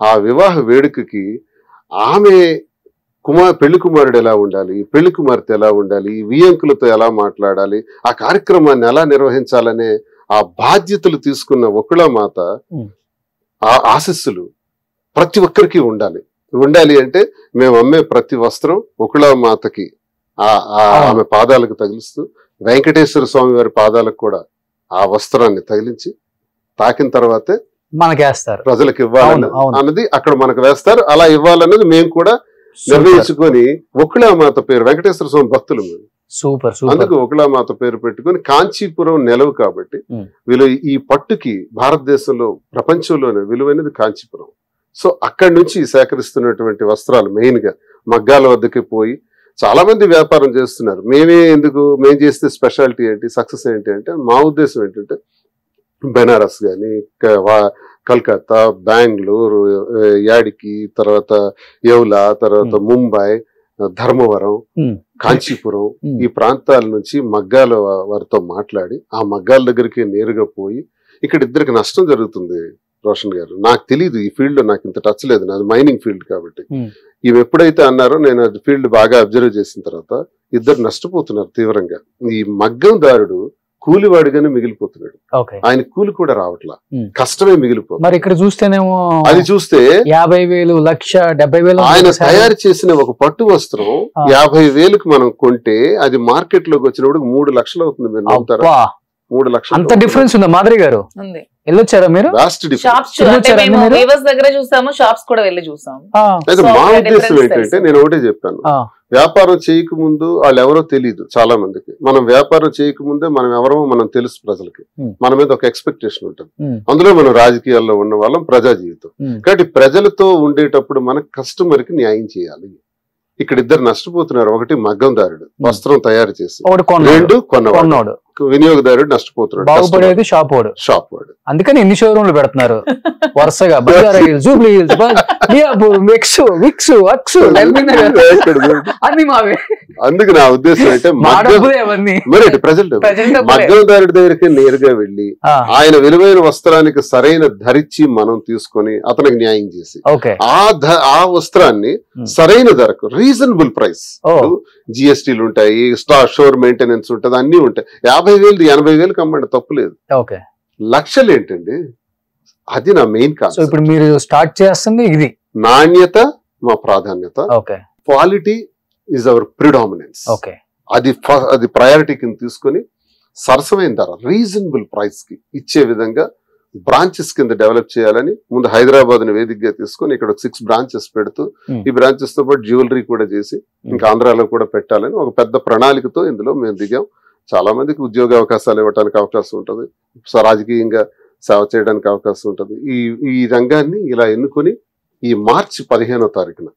ఆ వివాహ వేడుకకి ఆమె పెళ్లి కుమారుడు ఎలా ఉండాలి, పెళ్లి కుమార్తె ఎలా ఉండాలి, ఈ వియంకులతో ఎలా మాట్లాడాలి, ఆ కార్యక్రమాన్ని ఎలా నిర్వహించాలనే ఆ బాధ్యతలు తీసుకున్న ఒకళమాత ఆ ఆశీస్సులు ప్రతి ఒక్కరికి ఉండాలి. ఉండాలి అంటే మేము అమ్మే ప్రతి వస్త్రం ఒకళమాతకి ఆమె పాదాలకు తగిలిస్తూ, వెంకటేశ్వర స్వామి వారి పాదాలకు కూడా ఆ వస్త్రాన్ని తగిలించి తాకిన తర్వాతే మనకేస్తారు, ప్రజలకు ఇవ్వాలని అన్నది అక్కడ మనకు వేస్తారు. అలా ఇవ్వాలన్నది మేము కూడా నిర్ణయించుకొని ఒకళమాత పేరు, వెంకటేశ్వర స్వామి భక్తులు మేము, సూపర్. అందుకు ఒకళమాత పేరు పెట్టుకుని కాంచీపురం నెలవు కాబట్టి ఈ పట్టుకి భారతదేశంలో ప్రపంచంలోనే విలువైనది కాంచీపురం. సో అక్కడి నుంచి సేకరిస్తున్నటువంటి వస్త్రాలు మెయిన్ గా మగ్గాల వద్దకి పోయి చాలా మంది వ్యాపారం చేస్తున్నారు. మేము చేస్తే స్పెషాలిటీ ఏంటి, సక్సెస్ ఏంటి అంటే, మా ఉద్దేశం ఏంటంటే బెనారస్ గాని, కల్కత్తా, బెంగళూరు, యాడికి, తర్వాత యౌలా, తర్వాత ముంబై, ధర్మవరం, కాంచీపురం ఈ ప్రాంతాల నుంచి మగ్గాల వారితో మాట్లాడి ఆ మగ్గాల దగ్గరికి నేరుగా పోయి, ఇక్కడ ఇద్దరికి నష్టం జరుగుతుంది రోషన్ గారు. నాకు తెలియదు ఈ ఫీల్డ్ లో, నాకు ఇంత టచ్ లేదు, నాది మైనింగ్ ఫీల్డ్ కాబట్టి. ఇవి ఎప్పుడైతే అన్నారో నేను అది ఫీల్డ్ బాగా అబ్జర్వ్ చేసిన తర్వాత ఇద్దరు నష్టపోతున్నారు తీవ్రంగా. ఈ మగ్గందారుడు కూలివాడిగానే మిగిలిపోతున్నాడు, ఆయన కూలి కూడా రావట్లా, కష్టమే మిగిలిపోతుంది. మరి ఇక్కడ చూస్తేనేమో అది చూస్తే 50,000, 1,70,000 ఆయన తయారు చేసిన ఒక పట్టు వస్త్రం 50,000కి మనం కొంటే అది మార్కెట్ లోకి వచ్చినప్పుడు 3 లక్షలు అవుతుంది. మీరు నమ్ముతారా? 3 లక్షలు. అంత డిఫరెన్స్ ఉందా మాధురి గారు? వెళ్ళొచ్చారా మీరు? దగ్గర చూసాము, షాప్స్ కూడా వెళ్ళి చూసాము. అయితే మా ఉద్దేశం ఏంటంటే, నేను ఒకటే చెప్పాను, వ్యాపారం చేయకముందు వాళ్ళు ఎవరో తెలియదు చాలా మందికి. మనం వ్యాపారం చేయకముందే మనం ఎవరో మనం తెలుసు ప్రజలకి, మన మీద ఒక ఎక్స్పెక్టేషన్ ఉంటుంది. అందులో మనం రాజకీయాల్లో ఉన్న వాళ్ళం, ప్రజా జీవితం కాబట్టి ప్రజలతో ఉండేటప్పుడు మన కస్టమర్ కి న్యాయం చేయాలి. ఇక్కడ ఇద్దరు నష్టపోతున్నారు. ఒకటి మగ్గందారుడు వస్త్రం తయారు చేసి, 2 కొన్నవాడు వినియోగదారుడు నష్టపోతున్నాడు, బాగుపడేది షాప్ వాడు. అందుకని ఎన్ని షోరూమ్లు పెడుతున్నారు వరుసగా, జూబ్లీ హిల్స్, అన్ని మావే. అందుకు నా ఉద్దేశం అంటే మగ్గందారుడి దగ్గరికి నేరుగా వెళ్లి ఆయన విలువైన వస్త్రానికి సరైన ధరిచ్చి మనం తీసుకొని అతనికి న్యాయం చేసి ఆ వస్త్రాన్ని సరైన ధరకు, రీజనబుల్ ప్రైస్, జిఎస్టీలు ఉంటాయి, స్టోర్ మెయింటెనెన్స్ ఉంటుంది, అన్ని ఉంటాయి. 50,000 80,000 అమ్మండి, తప్పులేదు. లక్షలు ఏంటండి? అది నా మెయిన్ కాన్సెప్ట్. ఇప్పుడు మీరు స్టార్ట్ చేస్తుంది ఇది. నాణ్యత మా ప్రాధాన్యత, క్వాలిటీ ఈజ్ అవర్ ప్రిడామినెన్స్. అది ప్రయారిటీ కింద తీసుకొని సరసమైన ధర, రీజనబుల్ ప్రైస్ కి ఇచ్చే విధంగా బ్రాంచెస్ కింద డెవలప్ చేయాలని ముందు హైదరాబాద్ ని వేదికగా తీసుకొని ఇక్కడ 6 బ్రాంచెస్ పెడుతూ, ఈ బ్రాంచెస్ తో పాటు జ్యువెలరీ కూడా చేసి ఇంకా ఆంధ్రాలో కూడా పెట్టాలని ఒక పెద్ద ప్రణాళికతో ఇందులో మేము దిగాం. చాలా మందికి ఉద్యోగ అవకాశాలు ఇవ్వడానికి అవకాశం ఉంటుంది, రాజకీయంగా సేవ చేయడానికి అవకాశం ఉంటుంది. ఈ రంగాన్ని ఇలా ఎన్నుకొని ఈ మార్చి 15వ తారీఖున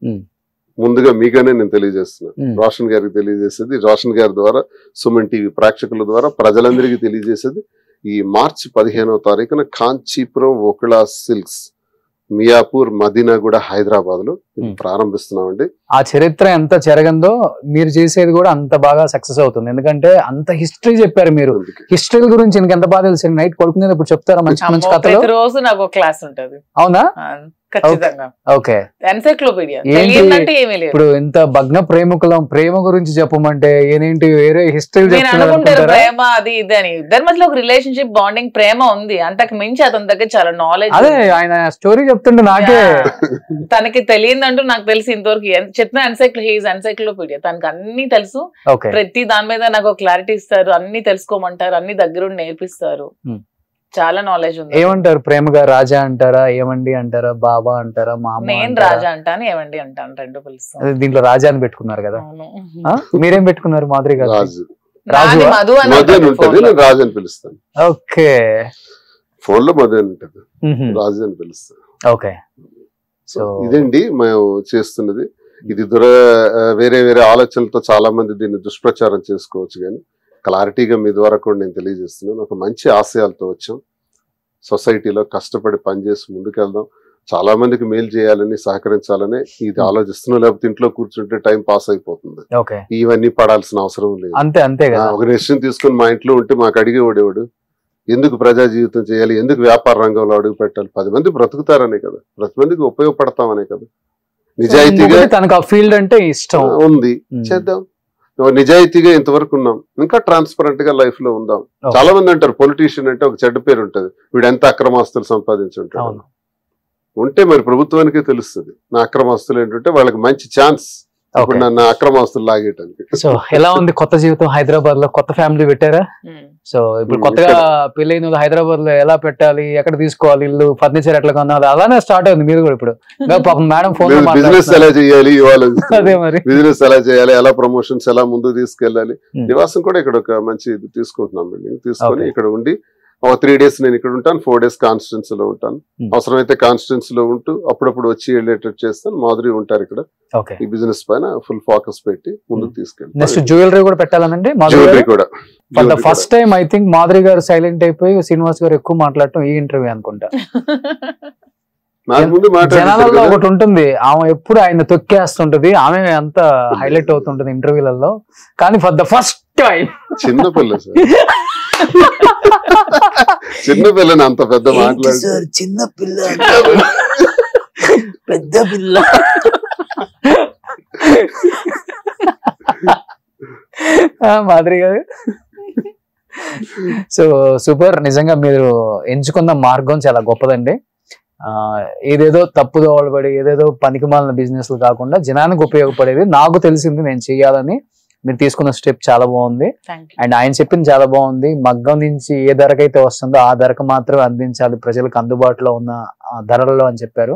ముందుగా మీగానే నేను తెలియజేస్తున్నాను, రోషన్ గారికి తెలియజేసేది, రోషన్ గారి ద్వారా, సుమన్ టీవీ ప్రేక్షకుల ద్వారా ప్రజలందరికీ తెలియజేసేది, ఈ మార్చి 15వ తారీఖున కాంచీపురం ఒకళా సిల్క్స్, మియాపూర్, మదీనాగూడ, హైదరాబాద్ లో ప్రారంభిస్తున్నామండి. ఆ చరిత్ర ఎంత జరగందో మీరు చేసేది కూడా అంత బాగా సక్సెస్ అవుతుంది. ఎందుకంటే అంత హిస్టరీ చెప్పారు మీరు. హిస్టరీ గురించి ఎంత బాగా తెలిసి నైట్ పడుకునేటప్పుడు చెప్తారా మంచి మంచి కథలు? రోజు నాకు క్లాస్ ఉంటుంది. అవునా? ఖచ్చితంగా. ఓకే. ఎన్సైక్లోపీడియా. ఇప్పుడు ఇంత భగ్న ప్రేమికులం, ప్రేమ గురించి చెప్పమంటే ఏంటి వేరే హిస్టరీ అనుకుంటారు, ప్రేమ అది ఇది అని. ఇద్దరి మధ్యలో ఒక రిలేషన్షిప్, బాండింగ్, ప్రేమ ఉంది. అంతకు మించి అతని దగ్గర చాలా నాలెడ్జ్. అదే ఆయన స్టోరీ చెప్తుంటే నాకే తనకి తెలియదంటూ నాకు తెలిసి ఇంతవరకు చెప్పిన ఎన్సైక్లోపీడియా. తనకి అన్ని తెలుసు, ప్రతి దాని మీద నాకు క్లారిటీ ఇస్తారు, అన్ని తెలుసుకోమంటారు, అన్ని దగ్గరుండి నేర్పిస్తారు. చాలా నాలెడ్జ్ ఉంది. ఏమంటారు ప్రేమగా? రాజా అంటారా, ఏమండి అంటారా, బాబా అంటారా, మామ? నేను రాజా అంటాను, ఏమండి అంటాను, రెండు పిలుస్తాను. దీంట్లో రాజా అని పెట్టుకున్నారు కదా, మీరేం పెట్టుకున్నారు మాధురి గారు? మధు అని రాజు అని పిలుస్తాను. ఓకే. ఫోన్ లో మధు అని ఉంటుంది, రాజు అని పిలుస్తాను. ఓకే. సో ఇదండి మేము చేస్తున్నది. ఇది వేరే వేరే ఆలోచనలతో చాలా మంది దీన్ని దుష్ప్రచారం చేసుకోవచ్చు, కానీ క్లారిటీగా మీ ద్వారా కూడా నేను తెలియజేస్తున్నాను. ఒక మంచి ఆశయాలతో వచ్చాం. సొసైటీలో కష్టపడి పనిచేసి ముందుకెళ్దాం. చాలా మందికి మేలు చేయాలని, సహకరించాలని ఇది ఆలోచిస్తున్నాం. లేకపోతే ఇంట్లో కూర్చుంటే టైం పాస్ అయిపోతుంది. ఇవన్నీ పడాల్సిన అవసరం లేదు. అంతే ఒక డెసిషన్ తీసుకుని మా ఇంట్లో ఉంటే మాకు అడిగేవాడేవాడు, ఎందుకు ప్రజా జీవితం చేయాలి, ఎందుకు వ్యాపార రంగంలో అడుగు పెట్టాలి, 10 మంది బ్రతుకుతారనే కదా, 10 మందికి ఉపయోగపడతామనే కదా. నిజాయితీగా తనకు ఆ ఫీల్డ్ అంటే ఇష్టం ఉంది, చేద్దాం. నిజాయితీగా ఇంతవరకు ఉన్నాం, ఇంకా ట్రాన్స్పరెంట్ గా లైఫ్ లో ఉందాం. చాలా మంది అంటారు పొలిటీషియన్ అంటే ఒక చెడ్డ పేరు ఉంటది, వీడు ఎంత అక్రమాస్తులు సంపాదించుంటాడు. ఉంటే మరి ప్రభుత్వానికే తెలుస్తుంది నా అక్రమాస్తులు ఏంటంటే, వాళ్ళకి మంచి ఛాన్స్ ఇప్పుడు నన్ను అక్రమాస్తులు లాగేయటానికి. సో ఎలా ఉంది కొత్త జీవితం హైదరాబాద్ లో? కొత్త ఫ్యామిలీ పెట్టారా? సో ఇప్పుడు కొత్తగా పెళ్ళైన హైదరాబాద్ లో ఎలా పెట్టాలి, ఎక్కడ తీసుకోవాలి, ఇల్లు ఫర్నిచర్ ఎట్లా కొనాలి, అలానే స్టార్ట్ అయింది మీరు కూడా. ఇప్పుడు మేడం ఫోన్ బిజినెస్ ఎలా చేయాలి, అదే మరి బిజినెస్ ఎలా చేయాలి, ఎలా ప్రమోషన్స్ ఎలా ముందు తీసుకెళ్ళాలి. నివాసం కూడా ఇక్కడ ఒక మంచి ఇది తీసుకుంటున్నాం, బిల్డింగ్ తీసుకొని ఇక్కడ ఉండి 3 days నేను ఇక్కడ ఉంటాను, 4 days కాన్స్టిట్యున్సీలో ఉంటాను. అవసరమైతే కాన్స్టిట్యున్సీలో ఉంటూ అప్పుడప్పుడు వచ్చి వెళ్ళేటట్టు చేస్తాను. మాధురి ఉంటారు ఇక్కడ. ఈ బిజినెస్ పైన ఫుల్ ఫోకస్ పెట్టి ముందుకు తీసుకెళ్ళి. నెక్స్ట్ జ్యువెలరీ కూడా పెట్టాలండి. జ్యువెలరీ కూడా for the first time I think Madhuri గారు సైలెంట్ అయిపోయి శ్రీనివాస్ గారు ఎక్కువ మాట్లాడటం ఈ ఇంటర్వ్యూ అనుకుంటా. జనాలలో ఒకటి ఉంటుంది, ఆమె ఎప్పుడు ఆయన తొక్కేస్తుంటది, ఆమె అంత హైలైట్ అవుతుంటది ఇంటర్వ్యూలలో. కానీ ఫర్ ద ఫస్ట్ టైం చిన్నపిల్ల చిన్నపిల్లని అంత పెద్ద మాట్లాడు, చిన్నపిల్ల పెద్ద పిల్ల. మాధురి గారు సో సూపర్. నిజంగా మీరు ఎంచుకున్న మార్గం చాలా గొప్పదండి. ఏదేదో తప్పుదోవలు పడి ఏదేదో పనికిమాలిన బిజినెస్లు కాకుండా జనానికి ఉపయోగపడేది నాకు తెలిసింది నేను చెయ్యాలని మీరు తీసుకున్న స్టెప్ చాలా బాగుంది. అండ్ ఆయన చెప్పింది చాలా బాగుంది. మగ్గం నుంచి ఏ ధరకైతే వస్తుందో ఆ ధరకు మాత్రమే అందించాలి ప్రజలకు అందుబాటులో ఉన్న ధరలలో అని చెప్పారు.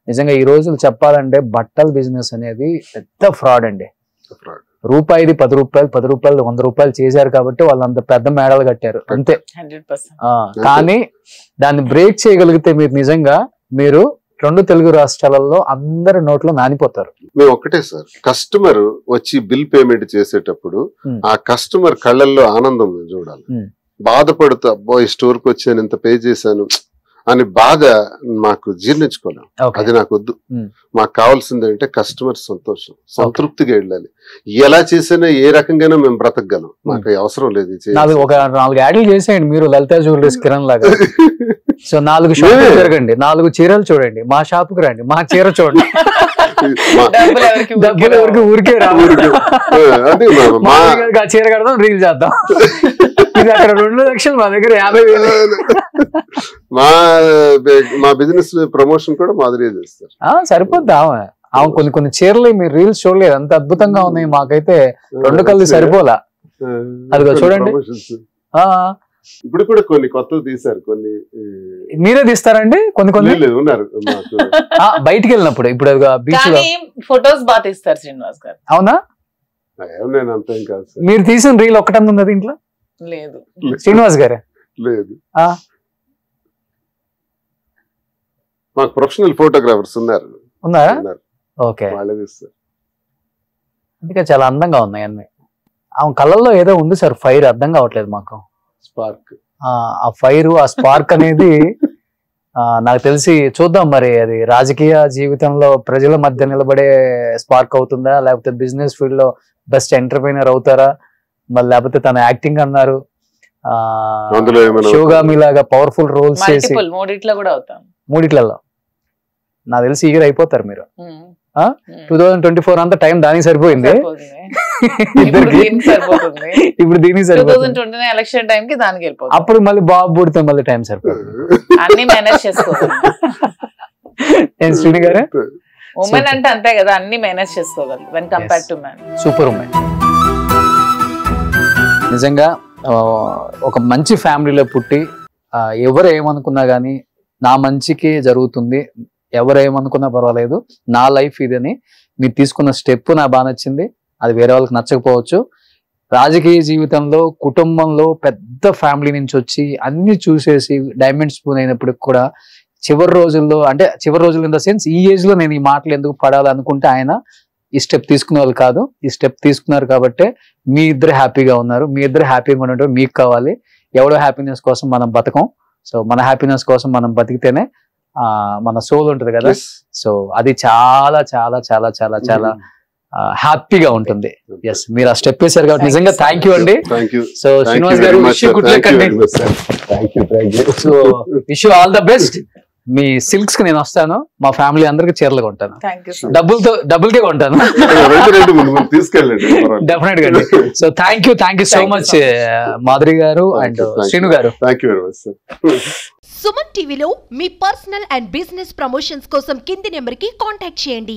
నిజంగా ఈ రోజులు చెప్పాలంటే బట్టల బిజినెస్ అనేది పెద్ద ఫ్రాడ్ అండి. రూపాయిది 10 రూపాయలు, 10 రూపాయలు 100 రూపాయలు చేశారు కాబట్టి వాళ్ళు అంత పెద్ద మేడలు కట్టారు అంతే. కానీ దాన్ని బ్రేక్ చేయగలిగితే మీరు నిజంగా మీరు 2 తెలుగు రాష్ట్రాలలో అందరి నోట్లో నానిపోతారు. మేము ఒకటే సార్, కస్టమర్ వచ్చి బిల్ పేమెంట్ చేసేటప్పుడు ఆ కస్టమర్ కళ్ళల్లో ఆనందం చూడాలి. బాధపడుతూ అబ్బాయి స్టోర్ కి వచ్చాను, ఇంత పే చేశాను అని బాధ మాకు జీర్ణించుకోలేం. అది నాకు వద్దు. మాకు కావాల్సింది అంటే కస్టమర్ సంతోషం, సంతృప్తిగా వెళ్ళాలి. ఎలా చేసినా ఏ రకంగానూ మేము బ్రతకగలం, మాకు అవసరం లేదు. ఒక 4 యాడ్లు చేసేయండి మీరు, లలిత జ్యువెలరీస్ కిరణ్ లాగా. సో 4 షాపులు తిరగండి, 4 చీరలు చూడండి, మా షాపుకి రండి, మా చీర చూడండి. డబ్బులు ఎవరికి ఊరికే రాదు. చీర కడదాం, రీల్ చేద్దాం. ఇది అక్కడ 2 లక్షలు, మా దగ్గర 50,000. మా బిజినెస్ ప్రమోషన్ కూడా మాదిరి చేస్తారు. సరిపోద్ది. ఆమె కొన్ని చీరలు మీరు రీల్స్ చూడలేదు, అంత అద్భుతంగా ఉన్నాయి. మాకైతే 2 కళ్ళు సరిపోలా. అదిగో చూడండి. ఇప్పుడు కూడా కొన్ని కొత్తవి తీశారు. కొన్ని మీరే తీస్తారండి? కొన్ని ఉన్నారు బయటికి వెళ్ళినప్పుడు. ఇప్పుడు బీచ్ లో ఫొటోస్ బాగా తీస్తారు శ్రీనివాస్ గారు. అవునా? నేను అంతే కాదు. మీరు తీసిన రీల్ ఒకటన్నా ఉన్నది ఇంట్లో? లేదు. శ్రీనివాస్ గారే లేదు. మాకు ప్రొఫెషనల్ ఫోటోగ్రాఫర్స్ ఉన్నారా? ఓకే. అందుకే చాలా అందంగా ఉన్నాయి అన్ని. ఆమె కళ్ళల్లో ఏదో ఉంది సార్, ఫైర్. అర్థం కావట్లేదు మాకు. స్పార్క్. ఆ ఫైర్, ఆ స్పార్క్ అనేది నాకు తెలిసి చూద్దాం మరి. అది రాజకీయ జీవితంలో ప్రజల మధ్య నిలబడే స్పార్క్ అవుతుందా, లేకపోతే బిజినెస్ ఫీల్డ్ లో బెస్ట్ ఎంటర్ప్రైనర్ అవుతారా, మరి లేకపోతే తన యాక్టింగ్ అన్నారు శివగామి లాగా పవర్ఫుల్ రోల్స్ చేసి మూడిట్లలో నాకు తెలిసి ఈగర్ అయిపోతారు మీరు. 2024 అంతా టైం దానికి సరిపోయింది. ఇప్పుడు దీనికి సరిపోతుంది. ఎలక్షన్ టైం కి దానికి వెళ్ళిపోతుంది. అప్పుడు మళ్ళీ బాబు పుడితే మళ్ళీ టైం సరిపోతుంది. అన్ని మేనేజ్ చేసుకోవాలి. శ్రీని గారు ఉమెన్ అంటే అంతే కదా, అన్ని మేనేజ్ చేసుకోగలరు when compare to man. Super women. నిజంగా ఒక మంచి ఫ్యామిలీలో పుట్టి ఎవరు ఏమనుకున్నా గానీ నా మంచికి జరుగుతుంది, ఎవరు ఏమనుకున్నా పర్వాలేదు, నా లైఫ్ ఇదని మీరు తీసుకున్న స్టెప్ నాకు బాగా నచ్చింది. అది వేరే వాళ్ళకి నచ్చకపోవచ్చు. రాజకీయ జీవితంలో కుటుంబంలో పెద్ద ఫ్యామిలీ నుంచి వచ్చి అన్ని చూసేసి డైమండ్ స్పూన్ అయినప్పటికి కూడా చివరి రోజుల్లో, అంటే చివరి రోజులు ఇన్ ద సెన్స్ ఈ ఏజ్ లో నేను ఈ మాటలు ఎందుకు పడాలనుకుంటే ఆయన ఈ స్టెప్ తీసుకునే వాళ్ళు కాదు. ఈ స్టెప్ తీసుకున్నారు కాబట్టి మీ ఇద్దరు హ్యాపీగా ఉన్నారు. మీ ఇద్దరు హ్యాపీగా ఉండడం మీకు కావాలి. ఎవడో హ్యాపీనెస్ కోసం మనం బతకం. సో మన హ్యాపీనెస్ కోసం మనం బతికితేనే మన సోల్ ఉంటుంది కదా. సో అది చాలా చాలా చాలా చాలా చాలా హ్యాపీగా ఉంటుంది. ఎస్, మీరు ఆ స్టెప్ వేశారు కాబట్టి నిజంగా థ్యాంక్ యూ అండి. సో శ్రీనివాస్ గారు గుడ్ లక్ అండి. So wish you all the best. Me silks కి నేను వస్తాను, మా ఫ్యామిలీ అందరికి చీరలు కొంటాను, డబ్బులకే కొంటాను డెఫినెట్ గా. So thank you so much Madhuri గారు అండ్ శ్రీను గారు. సుమన్ టీవీలో మీ పర్సనల్ అండ్ బిజినెస్ ప్రమోషన్స్ కోసం కింది నెంబర్ కి కాంటాక్ట్ చేయండి.